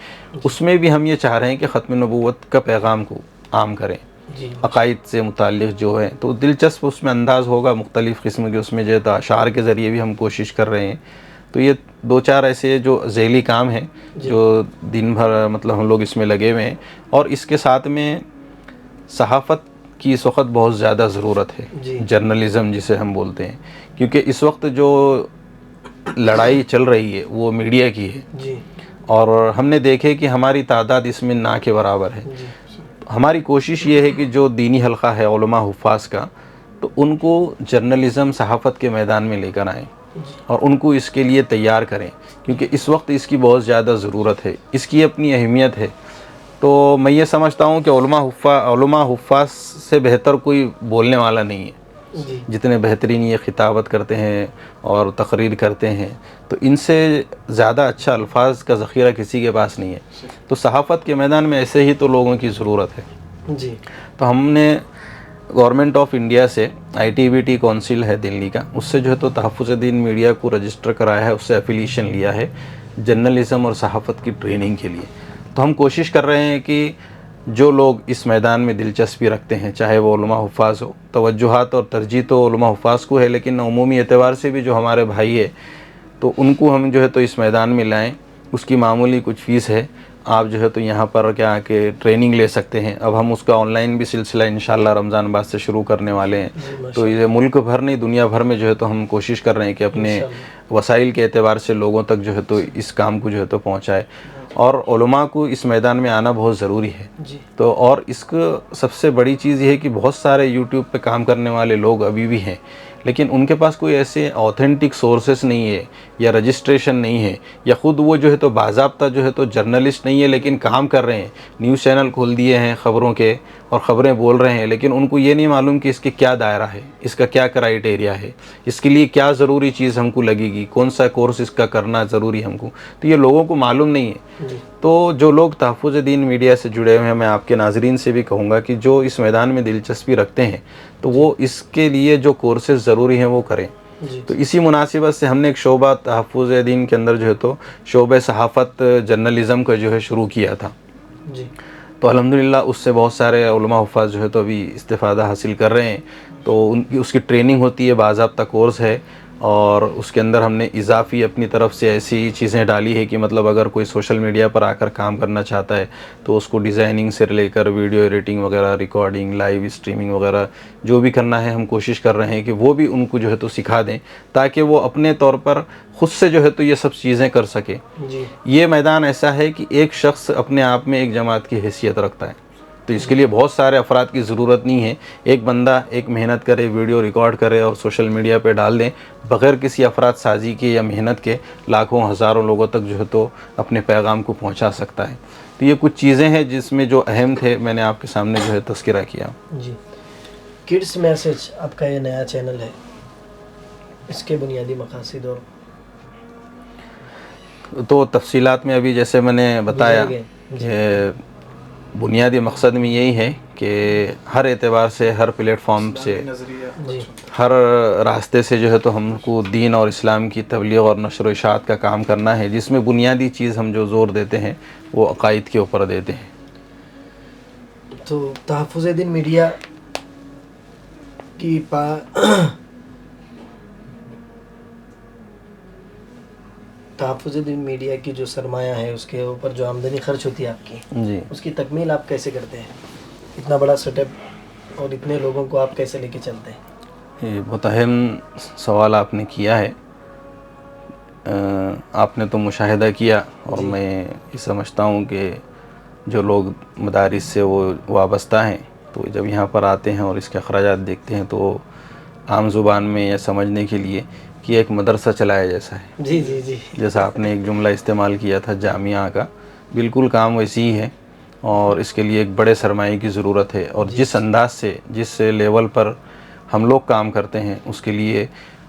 B: اس میں بھی ہم یہ چاہ رہے ہیں کہ ختم نبوت کا پیغام کو عام کریں.
E: جی.
B: عقائد سے متعلق جو ہے تو دلچسپ اس میں انداز ہوگا، مختلف قسم کے اس میں جو ہے اشعار کے ذریعے بھی ہم کوشش کر رہے ہیں. تو یہ دو چار ایسے جو ذیلی کام ہیں جو دن بھر مطلب ہم لوگ اس میں لگے ہوئے ہیں. اور اس کے ساتھ میں صحافت کی اس وقت بہت زیادہ ضرورت ہے، جرنلزم جسے ہم بولتے ہیں، کیونکہ اس وقت جو لڑائی چل رہی ہے وہ میڈیا کی ہے.
E: جی.
B: اور ہم نے دیکھے کہ ہماری تعداد اس میں نہ کے برابر ہے. ہماری کوشش یہ ہے کہ جو دینی حلقہ ہے علماء حفاظ کا، تو ان کو جرنلزم صحافت کے میدان میں لے کر آئیں اور ان کو اس کے لیے تیار کریں، کیونکہ اس وقت اس کی بہت زیادہ ضرورت ہے، اس کی اپنی اہمیت ہے. تو میں یہ سمجھتا ہوں کہ علماء حفاظ سے بہتر کوئی بولنے والا نہیں ہے. جتنے بہترین یہ خطابت کرتے ہیں اور تقریر کرتے ہیں، تو ان سے زیادہ اچھا الفاظ کا ذخیرہ کسی کے پاس نہیں ہے. تو صحافت کے میدان میں ایسے ہی تو لوگوں کی ضرورت ہے.
E: جی.
B: تو ہم نے گورنمنٹ آف انڈیا سے ITBT کونسل ہے دلی کا، اس سے جو ہے تو تحفظ دین میڈیا کو رجسٹر کرایا ہے، اس سے ایفیلیشن لیا ہے جرنلزم اور صحافت کی ٹریننگ کے لیے. تو ہم کوشش کر رہے ہیں کہ جو لوگ اس میدان میں دلچسپی رکھتے ہیں، چاہے وہ علماء حفاظ ہو، توجہات اور ترجیح تو علماء حفاظ کو ہے، لیکن عمومی اعتبار سے بھی جو ہمارے بھائی ہے تو ان کو ہم جو ہے تو اس میدان میں لائیں. اس کی معمولی کچھ فیس ہے، آپ جو ہے تو یہاں پر کیا کہ ٹریننگ لے سکتے ہیں. اب ہم اس کا آن لائن بھی سلسلہ انشاءاللہ رمضان بعد سے شروع کرنے والے ہیں. تو یہ ملک بھر نہیں دنیا بھر میں جو ہے تو ہم کوشش کر رہے ہیں کہ اپنے وسائل کے اعتبار سے لوگوں تک جو ہے تو اس کام کو جو ہے تو پہنچائے. اور علماء کو اس میدان میں آنا بہت ضروری ہے. تو اور اس کو سب سے بڑی چیز یہ ہے کہ بہت سارے یوٹیوب پہ کام کرنے والے لوگ ابھی بھی ہیں، لیکن ان کے پاس کوئی ایسے آتھینٹک سورسز نہیں ہے، یا رجسٹریشن نہیں ہے، یا خود وہ جو ہے تو باضابطہ جو ہے تو جرنلسٹ نہیں ہے لیکن کام کر رہے ہیں، نیوز چینل کھول دیے ہیں خبروں کے اور خبریں بول رہے ہیں، لیکن ان کو یہ نہیں معلوم کہ اس کے کیا دائرہ ہے، اس کا کیا کرائیٹیریا ہے، اس کے لیے کیا ضروری چیز ہم کو لگے گی، کون سا کورس اس کا کرنا ضروری ہم کو. تو یہ لوگوں کو معلوم نہیں ہے. تو جو لوگ تحفظ دین میڈیا سے جڑے ہوئے ہیں، میں آپ کے ناظرین سے بھی کہوں گا کہ جو اس میدان میں دلچسپی رکھتے ہیں تو وہ اس کے لیے جو کورسز ضروری ہیں وہ کریں. تو اسی مناسبت سے ہم نے ایک شعبہ تحفظ دین کے اندر جو ہے تو شعبہ صحافت جرنلزم کا جو ہے شروع کیا تھا. تو الحمدللہ اس سے بہت سارے علماء حفاظ جو ہے تو ابھی استفادہ حاصل کر رہے ہیں. تو اس کی ٹریننگ ہوتی ہے، باضابطہ کورس ہے، اور اس کے اندر ہم نے اضافی اپنی طرف سے ایسی چیزیں ڈالی ہے کہ مطلب اگر کوئی سوشل میڈیا پر آ کر کام کرنا چاہتا ہے تو اس کو ڈیزائننگ سے لے کر ویڈیو ایڈیٹنگ وغیرہ، ریکارڈنگ، لائیو اسٹریمنگ وغیرہ جو بھی کرنا ہے ہم کوشش کر رہے ہیں کہ وہ بھی ان کو جو ہے تو سکھا دیں، تاکہ وہ اپنے طور پر خود سے جو ہے تو یہ سب چیزیں کر سکے. یہ میدان ایسا ہے کہ ایک شخص اپنے آپ میں ایک جماعت کی حیثیت رکھتا ہے. تو اس کے لیے بہت سارے افراد کی ضرورت نہیں ہے. ایک بندہ ایک محنت کرے, ویڈیو ریکارڈ کرے اور سوشل میڈیا پہ ڈال دیں, بغیر کسی افراد سازی کے یا محنت کے لاکھوں ہزاروں لوگوں تک جو ہے تو اپنے پیغام کو پہنچا سکتا ہے. تو یہ کچھ چیزیں ہیں جس میں جو اہم تھے میں نے آپ کے سامنے جو ہے تذکرہ کیا.
E: جی, کڈس میسج آپ کا یہ نیا چینل ہے, اس کے بنیادی مقاصد اور
B: تو تفصیلات میں ابھی جیسے میں نے بتایا کہ بنیادی مقصد میں یہی ہے کہ ہر اعتبار سے, ہر پلیٹ فارم سے, ہر راستے سے جو ہے تو ہم کو دین اور اسلام کی تبلیغ اور نشر و اشاعت کا کام کرنا ہے, جس میں بنیادی چیز ہم جو زور دیتے ہیں وہ عقائد کے اوپر دیتے ہیں.
E: تو تحفظ دین میڈیا کی تحفظ دین میڈیا کی جو سرمایہ ہے, اس کے اوپر جو آمدنی خرچ ہوتی ہے آپ کی,
B: جی,
E: اس کی تکمیل آپ کیسے کرتے ہیں؟ اتنا بڑا سیٹ اپ اور اتنے لوگوں کو آپ کیسے لے کے چلتے ہیں؟
B: یہ بہت اہم سوال آپ نے کیا ہے. آپ نے تو مشاہدہ کیا اور میں یہ سمجھتا ہوں کہ جو لوگ مدارس سے وہ وابستہ ہیں تو جب یہاں پر آتے ہیں اور اس کے اخراجات دیکھتے ہیں تو عام زبان میں یہ سمجھنے کے لیے کہ ایک مدرسہ چلایا جیسا ہے.
E: جی جی جی,
B: جیسا آپ نے ایک جملہ استعمال کیا تھا جامعہ کا, بالکل کام ویسی ہی ہے اور اس کے لیے ایک بڑے سرمایے کی ضرورت ہے. اور جس انداز سے, جس لیول پر ہم لوگ کام کرتے ہیں اس کے لیے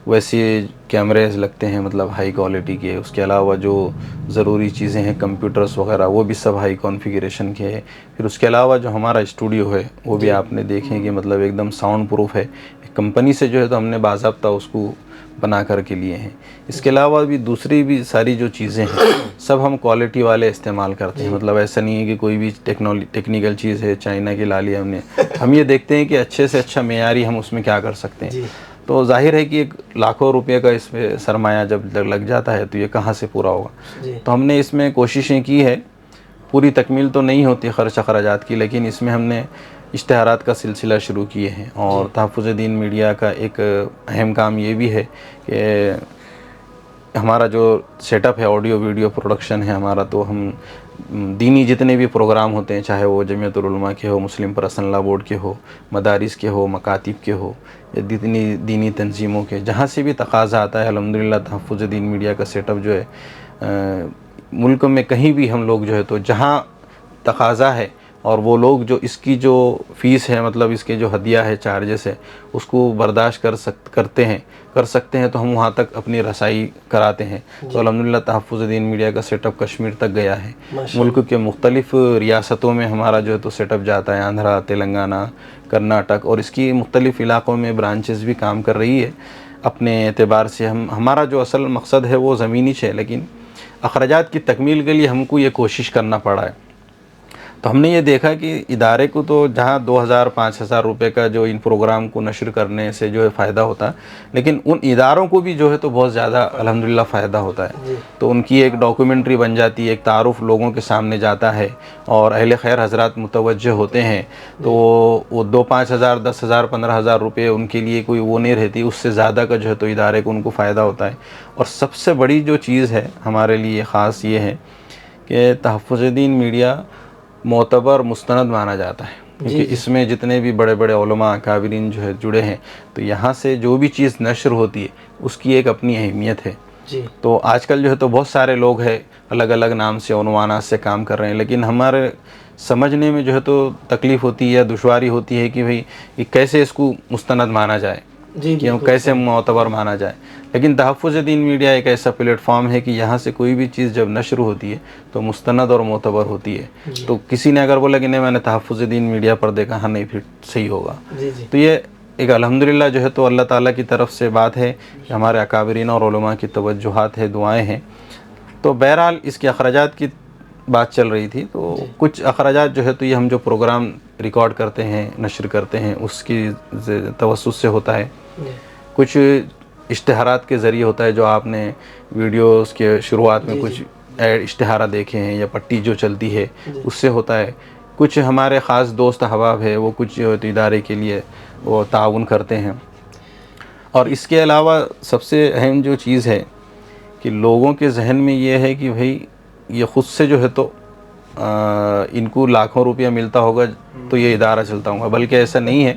B: ویسے کیمریز لگتے ہیں, مطلب ہائی کوالٹی کے. اس کے علاوہ جو ضروری چیزیں ہیں کمپیوٹرز وغیرہ وہ بھی سب ہائی کانفیگریشن کے ہیں. پھر اس کے علاوہ جو ہمارا اسٹوڈیو ہے وہ بھی آپ نے دیکھیں کہ مطلب ایک دم ساؤنڈ پروف ہے. کمپنی سے جو ہے تو ہم نے باضابطہ اس کو بنا کر کے لیے ہیں. اس کے علاوہ بھی دوسری بھی ساری جو چیزیں ہیں سب ہم کوالٹی والے استعمال کرتے ہیں. مطلب ایسا نہیں ہے کہ کوئی بھی ٹیکنیکل چیز ہے چائنا کی لا لی ہم یہ دیکھتے ہیں کہ اچھے سے اچھا معیاری ہم اس میں کیا کر سکتے ہیں. تو ظاہر ہے کہ ایک لاکھوں روپے کا اس میں سرمایہ جب لگ جاتا ہے تو یہ کہاں سے پورا ہوگا. تو ہم نے اس میں کوششیں کی ہے, پوری تکمیل تو نہیں ہوتی خرچ اخراجات کی, لیکن اس میں ہم نے اشتہارات کا سلسلہ شروع کیے ہیں. اور تحفظ دین میڈیا کا ایک اہم کام یہ بھی ہے کہ ہمارا جو سیٹ اپ ہے, آڈیو ویڈیو پروڈکشن ہے ہمارا, تو ہم دینی جتنے بھی پروگرام ہوتے ہیں, چاہے وہ جمعیت العلماء کے ہو, مسلم پرسنل لا بورڈ کے ہو, مدارس کے ہو, مکاتب کے ہو, یا دینی تنظیموں کے, جہاں سے بھی تقاضا آتا ہے, الحمدللہ تحفظ دین میڈیا کا سیٹ اپ جو ہے ملک میں کہیں بھی ہم لوگ جو ہے تو جہاں تقاضا ہے اور وہ لوگ جو اس کی جو فیس ہے, مطلب اس کے جو ہدیہ ہے, چارجز ہے, اس کو برداشت کر سکتے ہیں تو ہم وہاں تک اپنی رسائی کراتے ہیں. تو الحمدللہ تحفظ دین میڈیا کا سیٹ اپ کشمیر تک گیا ہے. ملک کے مختلف ریاستوں میں ہمارا جو ہے تو سیٹ اپ جاتا ہے, آندھرا, تلنگانہ, کرناٹک, اور اس کی مختلف علاقوں میں برانچز بھی کام کر رہی ہے. اپنے اعتبار سے ہمارا جو اصل مقصد ہے وہ زمینی ہے, لیکن اخراجات کی تکمیل کے لیے ہم کو یہ کوشش کرنا پڑا ہے. تو ہم نے یہ دیکھا کہ ادارے کو تو جہاں 2000-5000 روپے کا جو ان پروگرام کو نشر کرنے سے جو ہے فائدہ ہوتا, لیکن ان اداروں کو بھی جو ہے تو بہت زیادہ الحمدللہ فائدہ ہوتا ہے. تو ان کی ایک ڈاکومنٹری بن جاتی ہے, ایک تعارف لوگوں کے سامنے جاتا ہے, اور اہل خیر حضرات متوجہ ہوتے ہیں. تو وہ 2-5,000, 10,000, 15,000 روپے ان کے لیے کوئی وہ نہیں رہتی, اس سے زیادہ کا جو ہے تو ادارے کو ان کو فائدہ ہوتا ہے. اور سب سے بڑی جو چیز ہے ہمارے لیے خاص یہ ہے کہ تحفظ دین میڈیا معتبر مستند مانا جاتا ہے, کیونکہ اس میں جتنے بھی بڑے بڑے علماء اکابرین جو ہے جڑے ہیں, تو یہاں سے جو بھی چیز نشر ہوتی ہے اس کی ایک اپنی اہمیت ہے. تو آج کل جو ہے تو بہت سارے لوگ ہیں الگ الگ نام سے, عنوانات سے کام کر رہے ہیں, لیکن ہمارے سمجھنے میں جو ہے تو تکلیف ہوتی ہے یا دشواری ہوتی ہے کہ بھئی یہ کیسے اس کو مستند مانا جائے, کیوں کیسے معتبر مانا جائے. لیکن تحفظ دین میڈیا ایک ایسا پلیٹ فارم ہے کہ یہاں سے کوئی بھی چیز جب نشر ہوتی ہے تو مستند اور معتبر ہوتی ہے. تو کسی نے اگر بولا کہ نہیں میں نے تحفظ دین میڈیا پر دیکھا, ہاں نہیں پھر صحیح ہوگا. تو یہ ایک الحمدللہ جو ہے تو اللہ تعالیٰ کی طرف سے بات ہے کہ ہمارے اکابرین اور علماء کی توجہات ہے, دعائیں ہیں. تو بہرحال اس کے اخراجات کی بات چل رہی تھی, تو کچھ اخراجات جو ہے تو یہ ہم جو پروگرام ریکارڈ کرتے ہیں, نشر کرتے ہیں, اس کی توسط سے ہوتا ہے. کچھ اشتہارات کے ذریعے ہوتا ہے, جو آپ نے ویڈیوز کے شروعات میں کچھ ایڈ اشتہارہ دیکھے ہیں, یا پٹی جو چلتی ہے اس سے ہوتا ہے. کچھ ہمارے خاص دوست احباب ہے وہ کچھ ادارے کے لیے وہ تعاون کرتے ہیں. اور اس کے علاوہ سب سے اہم جو چیز ہے کہ لوگوں کے ذہن میں یہ ہے کہ بھئی یہ خود سے جو ہے تو ان کو لاکھوں روپیہ ملتا ہوگا تو یہ ادارہ چلتا ہوں گا، بلکہ ایسا نہیں ہے،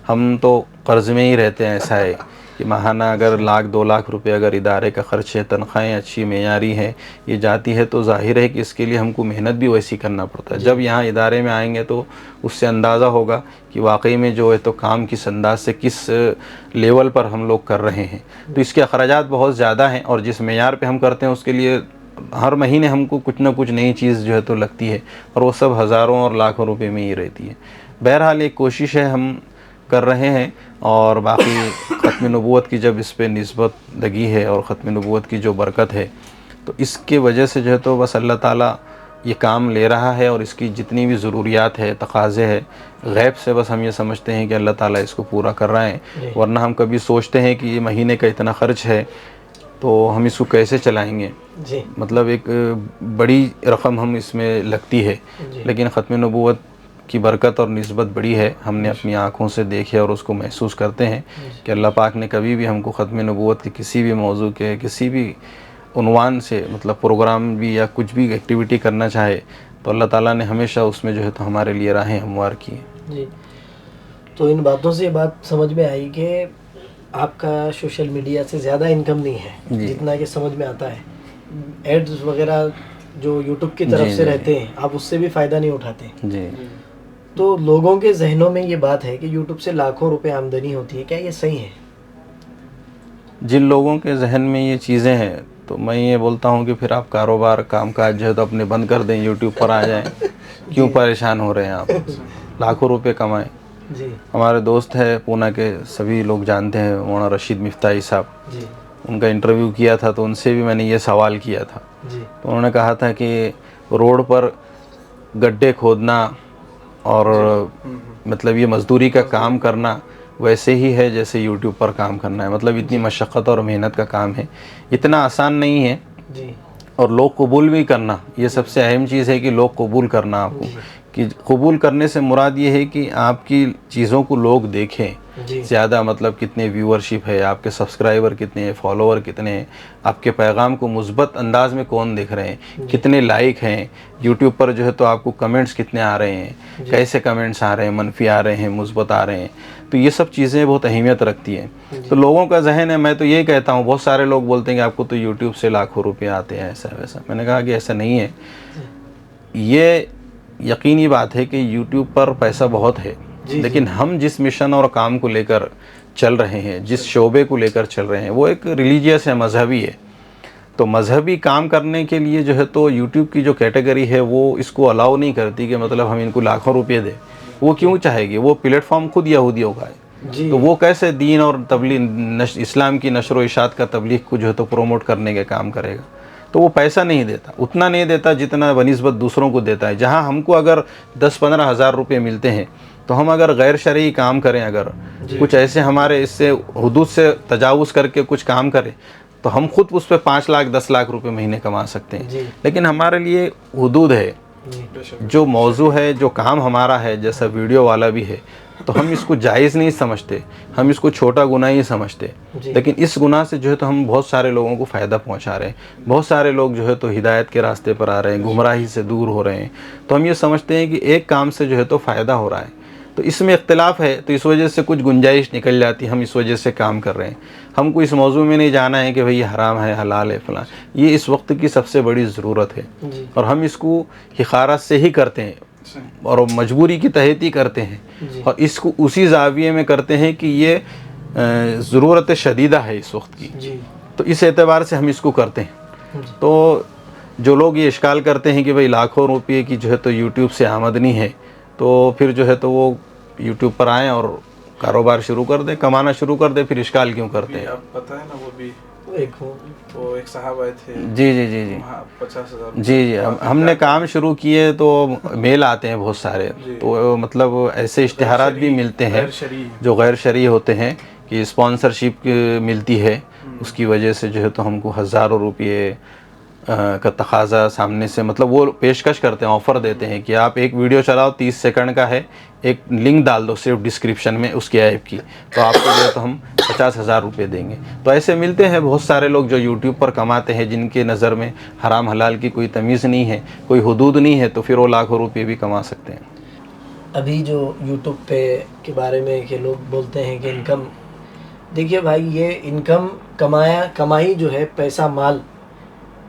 B: ہم تو قرض میں ہی رہتے ہیں. ایسا ہے کہ ماہانہ اگر 1,00,000 2,00,000 روپے اگر ادارے کا خرچ ہے، تنخواہیں اچھی معیاری ہیں، یہ جاتی ہے، تو ظاہر ہے کہ اس کے لیے ہم کو محنت بھی ویسی کرنا پڑتا ہے. جب یہاں ادارے میں آئیں گے تو اس سے اندازہ ہوگا کہ واقعی میں جو ہے تو کام کس انداز سے کس لیول پر ہم لوگ کر رہے ہیں. تو اس کے اخراجات بہت زیادہ ہیں، اور جس معیار پہ ہم کرتے ہیں اس کے لیے ہر مہینے ہم کو کچھ نہ کچھ نئی چیز جو ہے تو لگتی ہے، اور وہ سب ہزاروں اور لاکھوں روپے میں ہی رہتی ہے. بہرحال ایک کوشش ہے ہم کر رہے ہیں. اور باقی ختم نبوت کی جب اس پہ نسبت لگی ہے اور ختم نبوت کی جو برکت ہے، تو اس کے وجہ سے جو ہے تو بس اللہ تعالیٰ یہ کام لے رہا ہے، اور اس کی جتنی بھی ضروریات ہے، تقاضے ہے، غیب سے بس ہم یہ سمجھتے ہیں کہ اللہ تعالیٰ اس کو پورا کر رہے ہیں. ورنہ ہم کبھی سوچتے ہیں کہ یہ مہینے کا اتنا خرچ ہے تو ہم اس کو کیسے چلائیں گے. مطلب ایک بڑی رقم ہم اس میں لگتی ہے، لیکن ختم نبوت کی برکت اور نسبت بڑی ہے. ہم نے اپنی آنکھوں سے دیکھے اور اس کو محسوس کرتے ہیں کہ اللہ پاک نے کبھی بھی ہم کو ختم نبوت کے کسی بھی موضوع کے کسی بھی عنوان سے مطلب پروگرام بھی یا کچھ بھی ایکٹیویٹی کرنا چاہے تو اللہ تعالیٰ نے ہمیشہ اس میں جو ہے تو ہمارے لیے راہیں ہموار کی ہیں.
E: جی، تو ان باتوں سے یہ بات سمجھ میں آئی کہ آپ کا سوشل میڈیا سے زیادہ انکم نہیں ہے جتنا کہ سمجھ میں آتا ہے. ایڈز وغیرہ جو یوٹیوب کی طرف سے رہتے ہیں، آپ اس سے بھی فائدہ نہیں اٹھاتے.
B: جی،
E: تو لوگوں کے ذہنوں میں یہ بات ہے کہ یوٹیوب سے لاکھوں روپے آمدنی ہوتی ہے، کیا یہ صحیح ہے؟
B: جن لوگوں کے ذہن میں یہ چیزیں ہیں تو میں یہ بولتا ہوں کہ پھر آپ کاروبار کام کاج جو ہے تو اپنے بند کر دیں، یوٹیوب پر آ جائیں. کیوں پریشان ہو رہے ہیں آپ؟ لاکھوں روپے کمائیں.
E: جی،
B: ہمارے دوست ہے پونا کے، سبھی لوگ جانتے ہیں، مولانا رشید مفتاحی صاحب.
E: جی،
B: ان کا انٹرویو کیا تھا تو ان سے بھی میں نے یہ سوال کیا تھا.
E: جی،
B: تو انہوں نے کہا تھا کہ روڈ پر گڈھے کھودنا اور مطلب یہ مزدوری کا کام کرنا ویسے ہی ہے جیسے یوٹیوب پر کام کرنا ہے. مطلب اتنی مشقت اور محنت کا کام ہے، اتنا آسان نہیں ہے.
E: جی،
B: اور لوگ قبول بھی کرنا، یہ سب سے اہم چیز ہے کہ لوگ قبول کرنا. آپ کو کہ قبول کرنے سے مراد یہ ہے کہ آپ کی چیزوں کو لوگ دیکھیں زیادہ، مطلب کتنے ویورشپ ہے، آپ کے سبسکرائبر کتنے ہیں، فالوور کتنے ہیں، آپ کے پیغام کو مثبت انداز میں کون دیکھ رہے ہیں، کتنے لائک ہیں یوٹیوب پر جو ہے تو آپ کو کمنٹس کتنے آ رہے ہیں، کیسے کمنٹس آ رہے ہیں، منفی آ رہے ہیں، مثبت آ رہے ہیں. تو یہ سب چیزیں بہت اہمیت رکھتی ہیں. تو لوگوں کا ذہن ہے، میں تو یہی کہتا ہوں، بہت سارے لوگ بولتے ہیں کہ آپ کو تو یوٹیوب سے لاکھوں روپے آتے ہیں ایسا ویسا. میں نے کہا کہ ایسا نہیں ہے. یہ یقینی بات ہے کہ یوٹیوب پر پیسہ بہت ہے، لیکن ہم جس مشن اور کام کو لے کر چل رہے ہیں، جس شعبے کو لے کر چل رہے ہیں، وہ ایک ریلیجیس ہے، مذہبی ہے. تو مذہبی کام کرنے کے لیے جو ہے تو یوٹیوب کی جو کیٹیگری ہے وہ اس کو الاؤ نہیں کرتی کہ مطلب ہم ان کو لاکھوں روپے دیں. وہ کیوں چاہے گی؟ وہ پلیٹ فارم خود یہودیوں کا ہے. تو وہ کیسے دین اور تبلیغ اسلام کی نشر و اشاعت کا تبلیغ کو جو ہے تو پروموٹ کرنے کے کام کرے گا؟ تو وہ پیسہ نہیں دیتا، اتنا نہیں دیتا جتنا بنسبت دوسروں کو دیتا ہے. جہاں ہم کو اگر 10-15 ہزار روپے ملتے ہیں تو ہم اگر غیر شرعی کام کریں، اگر کچھ ایسے ہمارے اس سے حدود سے تجاوز کر کے کچھ کام کریں تو ہم خود اس پہ 5 لاکھ 10 لاکھ روپے مہینے کما سکتے ہیں. لیکن ہمارے لیے حدود ہے، جو موضوع ہے، جو کام ہمارا ہے، جیسا ویڈیو والا بھی ہے، تو ہم اس کو جائز نہیں سمجھتے، ہم اس کو چھوٹا گناہ ہی سمجھتے. لیکن اس گناہ سے جو ہے تو ہم بہت سارے لوگوں کو فائدہ پہنچا رہے ہیں، بہت سارے لوگ جو ہے تو ہدایت کے راستے پر آ رہے ہیں، گمراہی سے دور ہو رہے ہیں. تو ہم یہ سمجھتے ہیں کہ ایک کام سے جو ہے تو فائدہ ہو رہا ہے. تو اس میں اختلاف ہے، تو اس وجہ سے کچھ گنجائش نکل جاتی، ہم اس وجہ سے کام کر رہے ہیں. ہم کو اس موضوع میں نہیں جانا ہے کہ بھئی یہ حرام ہے، حلال ہے، فلاں. یہ اس وقت کی سب سے بڑی ضرورت ہے، اور ہم اس کو حقارت سے ہی کرتے ہیں اور مجبوری کی تحت ہی کرتے ہیں، اور اس کو اسی زاویے میں کرتے ہیں کہ یہ ضرورت شدیدہ ہے اس وقت کی. تو اس اعتبار سے ہم اس کو کرتے ہیں. تو جو لوگ یہ اشکال کرتے ہیں کہ بھئی لاکھوں روپے کی جو ہے تو یوٹیوب سے آمدنی ہے، تو پھر جو ہے تو وہ یوٹیوب پر آئیں اور کاروبار شروع کر دیں، کمانا شروع کر دیں. پھر اشکال کیوں کرتے ہیں؟
A: آپ پتہ ہے نا، وہ بھی ایک صاحب آئے تھے.
B: جی جی جی جی
A: 50,000.
B: جی ہم نے کام شروع کیے تو میل آتے ہیں بہت سارے. تو مطلب ایسے اشتہارات بھی ملتے ہیں جو غیر شرعی ہوتے ہیں کہ اسپانسرشپ ملتی ہے، اس کی وجہ سے جو ہے تو ہم کو ہزاروں روپے کا تقاضا سامنے سے، مطلب وہ پیشکش کرتے ہیں، آفر دیتے ہیں کہ آپ ایک ویڈیو چلاؤ 30 سیکنڈ کا ہے، ایک لنک ڈال دو صرف ڈسکرپشن میں اس کے ایپ کی، تو آپ کو جو ہے تو ہم 50,000 روپے دیں گے. تو ایسے ملتے ہیں بہت سارے لوگ جو یوٹیوب پر کماتے ہیں، جن کے نظر میں حرام حلال کی کوئی تمیز نہیں ہے، کوئی حدود نہیں ہے، تو پھر وہ لاکھوں روپے بھی کما سکتے ہیں.
E: ابھی جو یوٹیوب پہ کے بارے میں کہ لوگ بولتے ہیں کہ انکم، دیکھیے بھائی یہ انکم کمائی جو ہے، پیسہ مال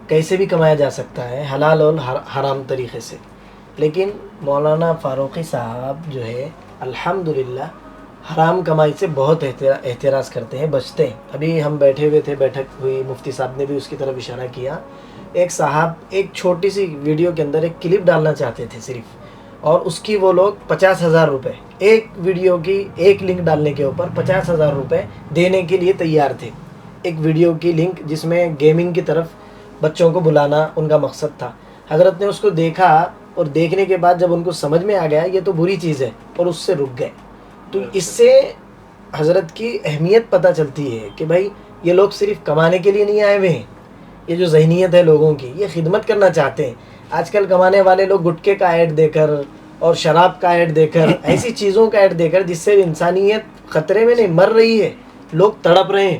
E: کیسے بھی کمایا جا سکتا ہے، حلال اور حرام طریقے سے، لیکن مولانا فاروقی صاحب جو ہے الحمدللہ حرام کمائی سے بہت احتراز کرتے ہیں، بچتے ہیں۔ ابھی ہم بیٹھے ہوئے تھے، بیٹھک ہوئی، مفتی صاحب نے بھی اس کی طرف اشارہ کیا، ایک صاحب ایک چھوٹی سی ویڈیو کے اندر ایک کلپ ڈالنا چاہتے تھے صرف، اور اس کی وہ لوگ 50,000 روپے، ایک ویڈیو کی ایک لنک ڈالنے کے اوپر 50,000 روپے دینے کے لیے تیار تھے۔ ایک ویڈیو کی لنک جس میں گیمنگ کی طرف بچوں کو بلانا ان کا مقصد تھا۔ حضرت نے اس کو دیکھا اور دیکھنے کے بعد جب ان کو سمجھ میں آ گیا یہ تو بری چیز ہے، اور اس سے رک گئے۔ تو اس سے حضرت کی اہمیت پتہ چلتی ہے کہ بھائی یہ لوگ صرف کمانے کے لیے نہیں آئے ہوئے ہیں، یہ جو ذہنیت ہے لوگوں کی، یہ خدمت کرنا چاہتے ہیں۔ آج کل کمانے والے لوگ گٹکے کا ایڈ دے کر اور شراب کا ایڈ دے کر، ایسی چیزوں کا ایڈ دے کر جس سے انسانیت خطرے میں نہیں، مر رہی ہے، لوگ تڑپ رہے ہیں،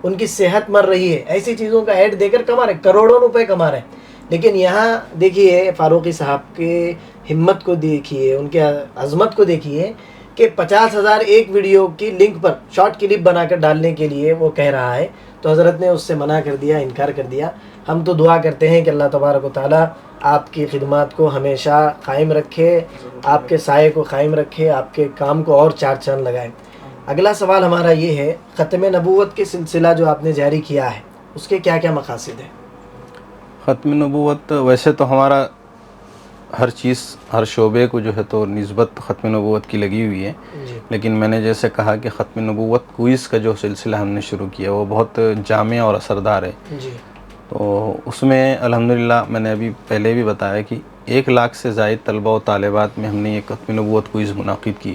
E: ان کی صحت مر رہی ہے، ایسی چیزوں کا ایڈ دے کر کما رہے ہیں، کروڑوں روپے کما رہے ہیں۔ لیکن یہاں دیکھیے فاروقی صاحب کے ہمت کو دیکھیے، ان کے عظمت کو دیکھیے کہ 50,000 ایک ویڈیو کی لنک پر شارٹ کلپ بنا کر ڈالنے کے لیے وہ کہہ رہا ہے، تو حضرت نے اس سے منع کر دیا، انکار کر دیا۔ ہم تو دعا کرتے ہیں کہ اللہ تبارک و تعالیٰ آپ کی خدمات کو ہمیشہ قائم رکھے، آپ کے سائے کو قائم رکھے، آپ کے کام کو اور چار چاند لگائے۔ اگلا سوال ہمارا یہ ہے، ختم نبوت کے سلسلہ جو آپ نے جاری کیا ہے اس کے کیا کیا مقاصد ہیں؟
B: ختم نبوت ویسے تو ہمارا ہر چیز، ہر شعبے کو جو ہے تو نسبت ختم نبوت کی لگی ہوئی ہے،
E: جی
B: لیکن میں نے جیسے کہا کہ ختم نبوت کوئز کا جو سلسلہ ہم نے شروع کیا وہ بہت جامع اور اثردار ہے۔
E: جی
B: تو اس میں الحمدللہ میں نے ابھی پہلے بھی بتایا کہ 1 لاکھ سے زائد طلبہ و طالبات میں ہم نے یہ ختم نبوت کوئز منعقد کی،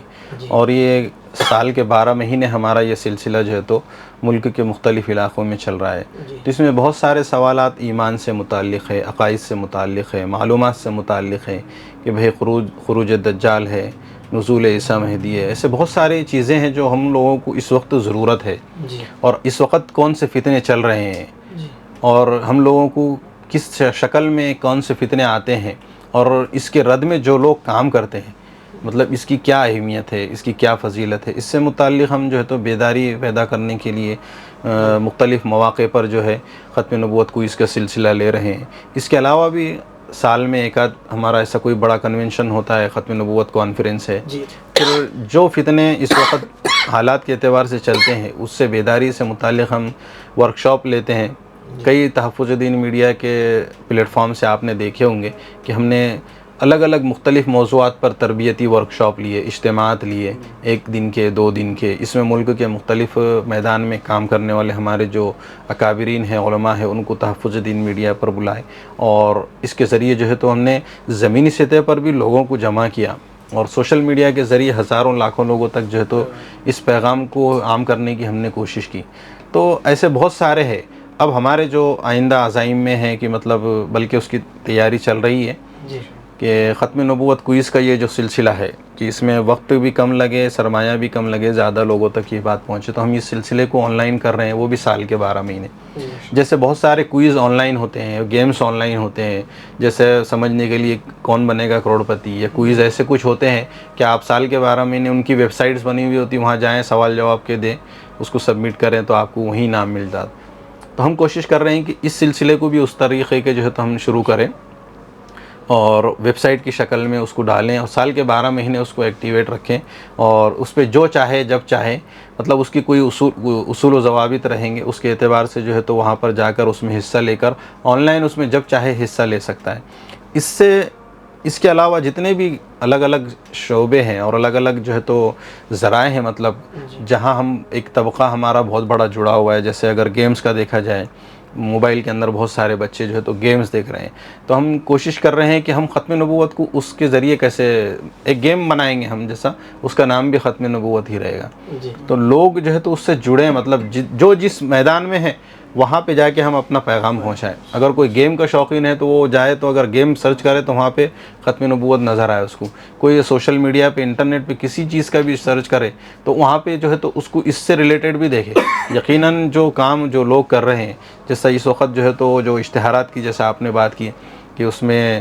B: اور یہ سال کے 12 مہینے ہمارا یہ سلسلہ جو ہے تو ملک کے مختلف علاقوں میں چل رہا ہے۔ تو اس میں بہت سارے سوالات ایمان سے متعلق ہے، عقائد سے متعلق ہے، معلومات سے متعلق ہے کہ بھئی خروج دجال ہے، نزول عیسیٰ مہدی ہے، ایسے بہت ساری چیزیں ہیں جو ہم لوگوں کو اس وقت ضرورت ہے،
E: جی
B: اور اس وقت کون سے فتنے چل رہے ہیں،
E: جی
B: اور ہم لوگوں کو کس شکل میں کون سے فتنے آتے ہیں، اور اس کے رد میں جو لوگ کام کرتے ہیں مطلب اس کی کیا اہمیت ہے، اس کی کیا فضیلت ہے، اس سے متعلق ہم جو ہے تو بیداری پیدا کرنے کے لیے مختلف مواقع پر جو ہے ختم نبوت کوئز کا سلسلہ لے رہے ہیں۔ اس کے علاوہ بھی سال میں ایک آدھ ہمارا ایسا کوئی بڑا کنونشن ہوتا ہے، ختم نبوت کانفرنس ہے،
E: جی
B: پھر جو فتنے اس وقت حالات کے اعتبار سے چلتے ہیں اس سے بیداری سے متعلق ہم ورکشاپ لیتے ہیں۔ کئی تحفظ دین میڈیا کے پلیٹ فارم سے آپ نے دیکھے ہوں گے کہ ہم نے الگ الگ مختلف موضوعات پر تربیتی ورکشاپ لیے، اجتماعات لیے، 1 دن کے 2 دن کے۔ اس میں ملک کے مختلف میدان میں کام کرنے والے ہمارے جو اکابرین ہیں، علماء ہیں، ان کو تحفظ دین میڈیا پر بلائے، اور اس کے ذریعے جو ہے تو ہم نے زمینی سطح پر بھی لوگوں کو جمع کیا، اور سوشل میڈیا کے ذریعے ہزاروں لاکھوں لوگوں تک جو ہے تو اس پیغام کو عام کرنے کی ہم نے کوشش کی۔ تو ایسے بہت سارے ہیں۔ اب ہمارے جو آئندہ عزائم میں ہیں کہ مطلب بلکہ اس کی تیاری چل رہی ہے
E: جی
B: کہ ختم نبوت کوئز کا یہ جو سلسلہ ہے کہ اس میں وقت بھی کم لگے، سرمایہ بھی کم لگے، زیادہ لوگوں تک یہ بات پہنچے، تو ہم اس سلسلے کو آن لائن کر رہے ہیں، وہ بھی سال کے 12 مہینے۔ جیسے بہت سارے کوئز آن لائن ہوتے ہیں، گیمز آن لائن ہوتے ہیں، جیسے سمجھنے کے لیے کون بنے گا کروڑ پتی، یا کوئز ایسے کچھ ہوتے ہیں کہ آپ سال کے 12 مہینے ان کی ویب سائٹس بنی ہوئی ہوتی، وہاں جائیں، سوال جواب کے دیں، اس کو سبمٹ کریں تو آپ کو وہیں انعام مل جاتا۔ تو ہم کوشش کر رہے ہیں کہ اس سلسلے کو بھی اس طریقے کے جو ہے تو ہم شروع کریں، اور ویب سائٹ کی شکل میں اس کو ڈالیں، اور سال کے 12 مہینے اس کو ایکٹیویٹ رکھیں، اور اس پہ جو چاہے جب چاہے، مطلب اس کی کوئی اصول و ضوابط رہیں گے، اس کے اعتبار سے جو ہے تو وہاں پر جا کر اس میں حصہ لے کر آن لائن اس میں جب چاہے حصہ لے سکتا ہے۔ اس کے علاوہ جتنے بھی الگ الگ شعبے ہیں اور الگ الگ جو ہے تو ذرائع ہیں، مطلب جہاں ہم ایک طبقہ ہمارا بہت بڑا جڑا ہوا ہے، جیسے اگر گیمز کا دیکھا جائے، موبائل کے اندر بہت سارے بچے جو ہے تو گیمز دیکھ رہے ہیں، تو ہم کوشش کر رہے ہیں کہ ہم ختم نبوت کو اس کے ذریعے کیسے ایک گیم بنائیں گے ہم، جیسا اس کا نام بھی ختم نبوت ہی رہے گا، تو لوگ جو ہے تو اس سے جڑیں، مطلب جو جس میدان میں ہے وہاں پہ جا کے ہم اپنا پیغام پہنچائیں۔ اگر کوئی گیم کا شوقین ہے تو وہ جائے، تو اگر گیم سرچ کرے تو وہاں پہ ختم نبوت نظر آئے اس کو، کوئی سوشل میڈیا پہ انٹرنیٹ پہ کسی چیز کا بھی سرچ کرے تو وہاں پہ جو ہے تو اس کو اس سے ریلیٹڈ بھی دیکھے۔ یقیناً جو کام جو لوگ کر رہے ہیں، جیسا اس وقت جو ہے تو جو اشتہارات کی جیسا آپ نے بات کی کہ اس میں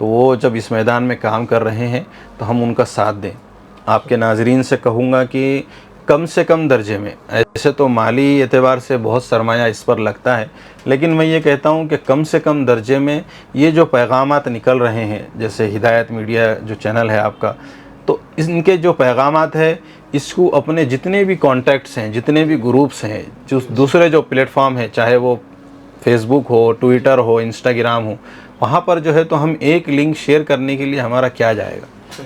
B: تو وہ جب اس میدان میں کام کر رہے ہیں تو ہم ان کا ساتھ دیں. آپ کے ناظرین سے کہوں گا کہ کم سے کم درجے میں، ایسے تو مالی اعتبار سے بہت سرمایہ اس پر لگتا ہے، لیکن میں یہ کہتا ہوں کہ کم سے کم درجے میں یہ جو پیغامات نکل رہے ہیں، جیسے ہدایت میڈیا جو چینل ہے آپ کا، تو ان کے جو پیغامات ہے اس کو اپنے جتنے بھی کانٹیکٹس ہیں، جتنے بھی گروپس ہیں، جو دوسرے جو پلیٹ فارم ہیں، چاہے وہ فیس بک ہو، ٹویٹر ہو، انسٹاگرام ہو، وہاں پر جو ہے تو ہم ایک لنک شیئر کرنے کے لیے ہمارا کیا جائے گا.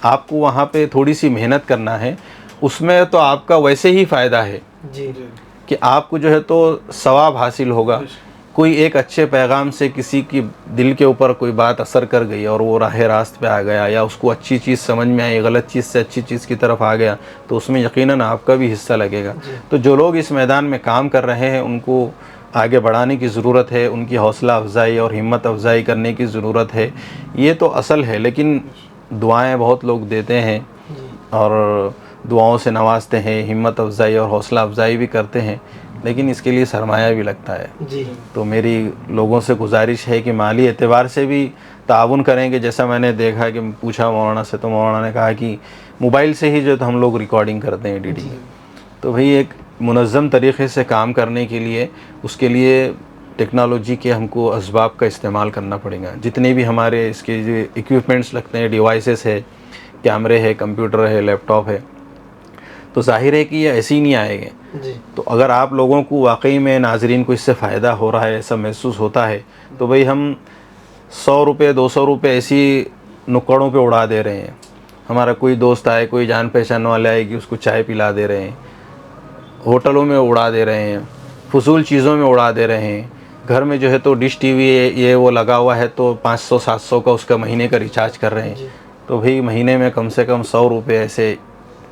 B: آپ کو وہاں پہ تھوڑی سی محنت کرنا ہے، اس میں تو آپ کا ویسے ہی فائدہ ہے کہ آپ کو جو ہے تو ثواب حاصل ہوگا. کوئی ایک اچھے پیغام سے کسی کی دل کے اوپر کوئی بات اثر کر گئی اور وہ راہ راست پہ آ گیا، یا اس کو اچھی چیز سمجھ میں آئی، غلط چیز سے اچھی چیز کی طرف آ گیا، تو اس میں یقیناً آپ کا بھی حصہ لگے گا. تو جو لوگ اس میدان میں کام کر رہے ہیں ان کو آگے بڑھانے کی ضرورت ہے، ان کی حوصلہ افزائی اور ہمت افزائی کرنے کی ضرورت ہے. یہ تو اصل ہے، لیکن دعائیں بہت لوگ دیتے ہیں اور دعاؤں سے نوازتے ہیں، ہمت افزائی اور حوصلہ افزائی بھی کرتے ہیں، لیکن اس کے لیے سرمایہ بھی لگتا ہے. تو میری لوگوں سے گزارش ہے کہ مالی اعتبار سے بھی تعاون کریں گے. جیسا میں نے دیکھا کہ پوچھا مولانا سے، تو مولانا نے کہا کہ موبائل سے ہی جو ہم لوگ ریکارڈنگ کرتے ہیں ایڈیٹنگ. تو بھئی ایک منظم طریقے سے کام کرنے کے لیے اس کے لیے ٹیکنالوجی کے ہم کو اسباب کا استعمال کرنا پڑے گا. جتنے بھی ہمارے اس کے جو ایکوپمنٹس لگتے ہیں، ڈیوائسز ہے، کیمرے ہے، کمپیوٹر ہے، لیپ ٹاپ ہے، تو ظاہر ہے کہ یہ ایسے ہی نہیں آئے گے. تو اگر آپ لوگوں کو واقعی میں ناظرین کو اس سے فائدہ ہو رہا ہے، ایسا محسوس ہوتا ہے، تو بھئی ہم 100 روپے 200 روپے ایسی نکڑوں پہ اڑا دے رہے ہیں. ہمارا کوئی دوست آئے، کوئی جان پہچان والے آئے گی، اس کو چائے پلا دے رہے ہیں، ہوٹلوں میں اڑا دے رہے ہیں، فضول چیزوں میں اڑا دے رہے ہیں. گھر میں جو ہے تو ڈش ٹی وی یہ وہ لگا ہوا ہے تو 500 700 کا اس کا مہینے کا ریچارج کر رہے ہیں. تو بھئی مہینے میں کم سے کم 100 روپے ایسے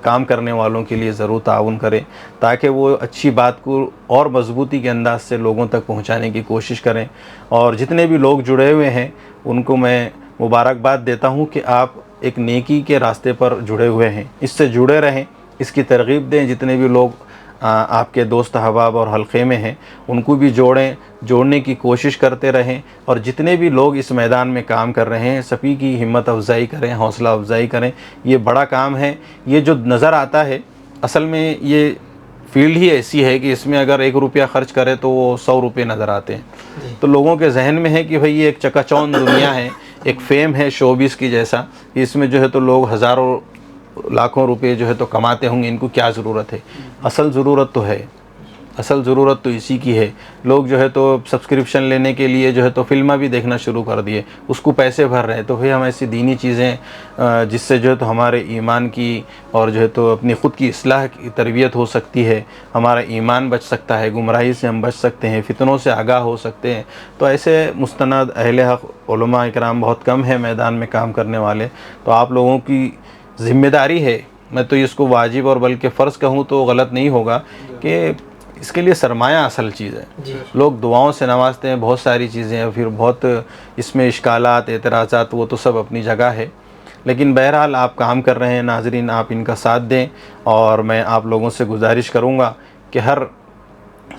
B: کام کرنے والوں کے لیے ضرور تعاون کریں، تاکہ وہ اچھی بات کو اور مضبوطی کے انداز سے لوگوں تک پہنچانے کی کوشش کریں. اور جتنے بھی لوگ جڑے ہوئے ہیں ان کو میں مبارکباد دیتا ہوں کہ آپ ایک نیکی کے راستے پر جڑے ہوئے ہیں. اس سے جڑے رہیں، اس کی ترغیب دیں. جتنے بھی لوگ آپ کے دوست احباب اور حلقے میں ہیں ان کو بھی جوڑنے کی کوشش کرتے رہیں. اور جتنے بھی لوگ اس میدان میں کام کر رہے ہیں سبھی کی ہمت افزائی کریں، حوصلہ افزائی کریں. یہ بڑا کام ہے. یہ جو نظر آتا ہے اصل میں یہ فیلڈ ہی ایسی ہے کہ اس میں اگر 1 روپیہ خرچ کرے تو وہ 100 روپے نظر آتے ہیں. تو لوگوں کے ذہن میں ہے کہ بھئی یہ ایک چکا چوند دنیا ہے، ایک فیم ہے شوبز کی جیسا، اس میں جو ہے تو لوگ ہزاروں لاکھوں روپے جو ہے تو کماتے ہوں گے، ان کو کیا ضرورت ہے. اصل ضرورت تو ہے، اصل ضرورت تو اسی کی ہے. لوگ جو ہے تو سبسکرپشن لینے کے لیے جو ہے تو فلمیں بھی دیکھنا شروع کر دیے، اس کو پیسے بھر رہے ہیں. تو پھر ہم ایسی دینی چیزیں جس سے جو ہے تو ہمارے ایمان کی اور جو ہے تو اپنی خود کی اصلاح کی تربیت ہو سکتی ہے، ہمارا ایمان بچ سکتا ہے، گمراہی سے ہم بچ سکتے ہیں، فتنوں سے آگاہ ہو سکتے ہیں. تو ایسے مستند اہل حق علماء اکرام بہت کم ہیں میدان میں کام کرنے والے. تو آپ لوگوں کی ذمہ داری ہے، میں تو اس کو واجب اور بلکہ فرض کہوں تو غلط نہیں ہوگا، کہ اس کے لیے سرمایہ اصل چیز ہے. لوگ دعاؤں سے نوازتے ہیں، بہت ساری چیزیں ہیں، پھر بہت اس میں اشکالات اعتراضات وہ تو سب اپنی جگہ ہے. لیکن بہرحال آپ کام کر رہے ہیں ناظرین، آپ ان کا ساتھ دیں. اور میں آپ لوگوں سے گزارش کروں گا کہ ہر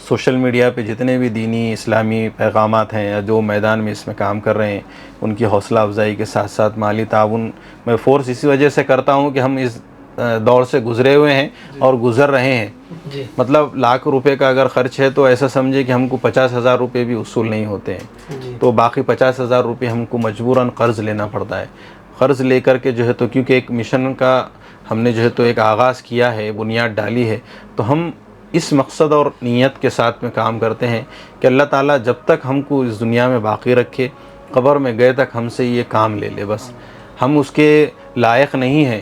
B: سوشل میڈیا پہ جتنے بھی دینی اسلامی پیغامات ہیں یا جو میدان میں اس میں کام کر رہے ہیں ان کی حوصلہ افزائی کے ساتھ ساتھ مالی تعاون میں فورس اسی وجہ سے کرتا ہوں کہ ہم اس دور سے گزرے ہوئے ہیں اور گزر رہے ہیں. مطلب لاکھ روپے کا اگر خرچ ہے تو ایسا سمجھے کہ ہم کو 50,000 روپے بھی اصول نہیں ہوتے ہیں. تو باقی 50,000 روپے ہم کو مجبوراً قرض لینا پڑتا ہے. قرض لے کر کے جو ہے تو کیونکہ ایک مشن کا ہم نے جو ہے تو ایک آغاز کیا ہے، بنیاد ڈالی ہے، تو ہم اس مقصد اور نیت کے ساتھ میں کام کرتے ہیں کہ اللہ تعالیٰ جب تک ہم کو اس دنیا میں باقی رکھے، قبر میں گئے تک ہم سے یہ کام لے لے. بس ہم اس کے لائق نہیں ہیں،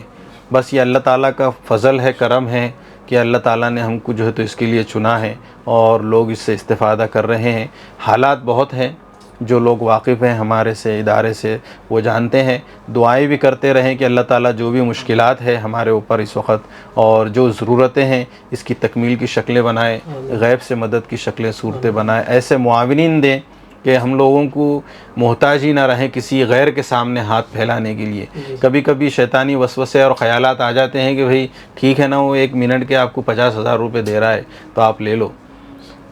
B: بس یہ اللہ تعالیٰ کا فضل ہے، کرم ہے کہ اللہ تعالیٰ نے ہم کو جو ہے تو اس کے لیے چنا ہے اور لوگ اس سے استفادہ کر رہے ہیں. حالات بہت ہیں، جو لوگ واقف ہیں ہمارے سے، ادارے سے، وہ جانتے ہیں. دعائیں بھی کرتے رہیں کہ اللہ تعالیٰ جو بھی مشکلات ہے ہمارے اوپر اس وقت اور جو ضرورتیں ہیں اس کی تکمیل کی شکلیں بنائے، غیب سے مدد کی شکلیں صورتیں بنائے، ایسے معاونین دیں کہ ہم لوگوں کو محتاج ہی نہ رہیں کسی غیر کے سامنے ہاتھ پھیلانے کے لیے. کبھی کبھی شیطانی وسوسے اور خیالات آ جاتے ہیں کہ بھئی ٹھیک ہے نا، وہ 1 منٹ کے آپ کو 50,000 روپے دے رہا ہے تو آپ لے لو.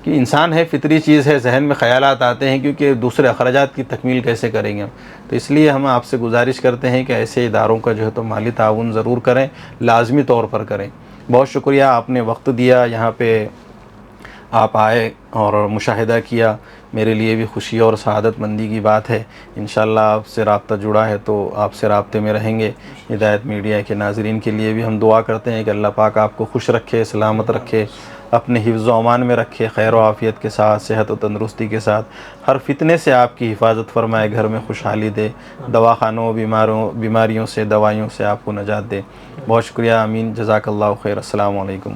B: کہ انسان ہے، فطری چیز ہے، ذہن میں خیالات آتے ہیں کیونکہ دوسرے اخراجات کی تکمیل کیسے کریں گے ہم. تو اس لیے ہم آپ سے گزارش کرتے ہیں کہ ایسے اداروں کا جو ہے تو مالی تعاون ضرور کریں، لازمی طور پر کریں. بہت شکریہ، آپ نے وقت دیا، یہاں پہ آپ آئے اور مشاہدہ کیا. میرے لیے بھی خوشی اور سعادت مندی کی بات ہے. انشاءاللہ آپ سے رابطہ جڑا ہے تو آپ سے رابطے میں رہیں گے. ہدایت میڈیا کے ناظرین کے لیے بھی ہم دعا کرتے ہیں کہ اللہ پاک آپ کو خوش رکھے، سلامت رکھے، اپنے حفظ و امان میں رکھے، خیر و عافیت کے ساتھ، صحت و تندرستی کے ساتھ، ہر فتنے سے آپ کی حفاظت فرمائے، گھر میں خوشحالی دے، دواخانوں، بیماریوں سے، دوائیوں سے آپ کو نجات دے. بہت شکریہ. آمین. جزاک اللہ خیر. السلام علیکم.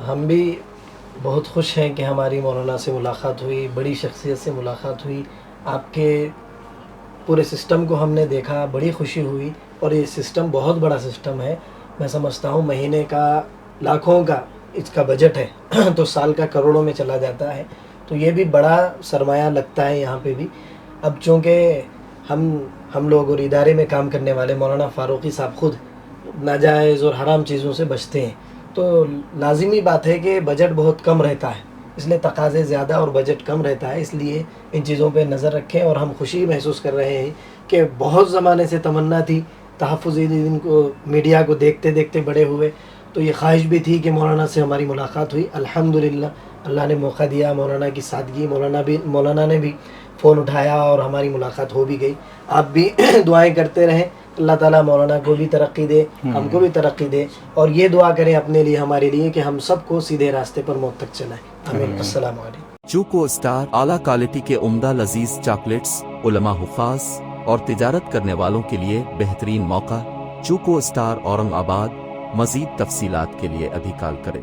E: ہم بھی بہت خوش ہیں کہ ہماری مولانا سے ملاقات ہوئی، بڑی شخصیت سے ملاقات ہوئی. آپ کے پورے سسٹم کو ہم نے دیکھا، بڑی خوشی ہوئی. اور یہ سسٹم بہت بڑا سسٹم ہے. میں سمجھتا ہوں مہینے کا لاکھوں کا اس کا بجٹ ہے تو سال کا کروڑوں میں چلا جاتا ہے. تو یہ بھی بڑا سرمایہ لگتا ہے یہاں پہ بھی. اب چونکہ ہم لوگ اور ادارے میں کام کرنے والے مولانا فاروقی صاحب خود ناجائز اور حرام چیزوں سے بچتے ہیں، تو لازمی بات ہے کہ بجٹ بہت کم رہتا ہے. اس لیے تقاضے زیادہ اور بجٹ کم رہتا ہے. اس لیے ان چیزوں پہ نظر رکھیں. اور ہم خوشی محسوس کر رہے ہیں کہ بہت زمانے سے تمنا تھی، تحفظی دین کو، میڈیا کو دیکھتے دیکھتے بڑے ہوئے، تو یہ خواہش بھی تھی کہ مولانا سے ہماری ملاقات ہوئی. الحمدللہ اللہ نے موقع دیا، مولانا کی سادگی، مولانا نے بھی فون اٹھایا اور ہماری ملاقات ہو بھی گئی. آپ بھی دعائیں کرتے رہیں، اللہ تعالیٰ مولانا کو بھی ترقی دے، ہم کو بھی ترقی دے. اور یہ دعا کریں اپنے لیے، ہمارے لیے، کہ ہم سب کو سیدھے راستے پر موت تک چلائیں. آمین. السلام علیکم.
F: چوکو اسٹار اعلیٰ کوالٹی کے عمدہ لذیذ چاکلیٹس، علماء، حفاظ اور تجارت کرنے والوں کے لیے بہترین موقع. چوکو اسٹار اورنگ آباد. مزید تفصیلات کے لیے ابھی کال کریں.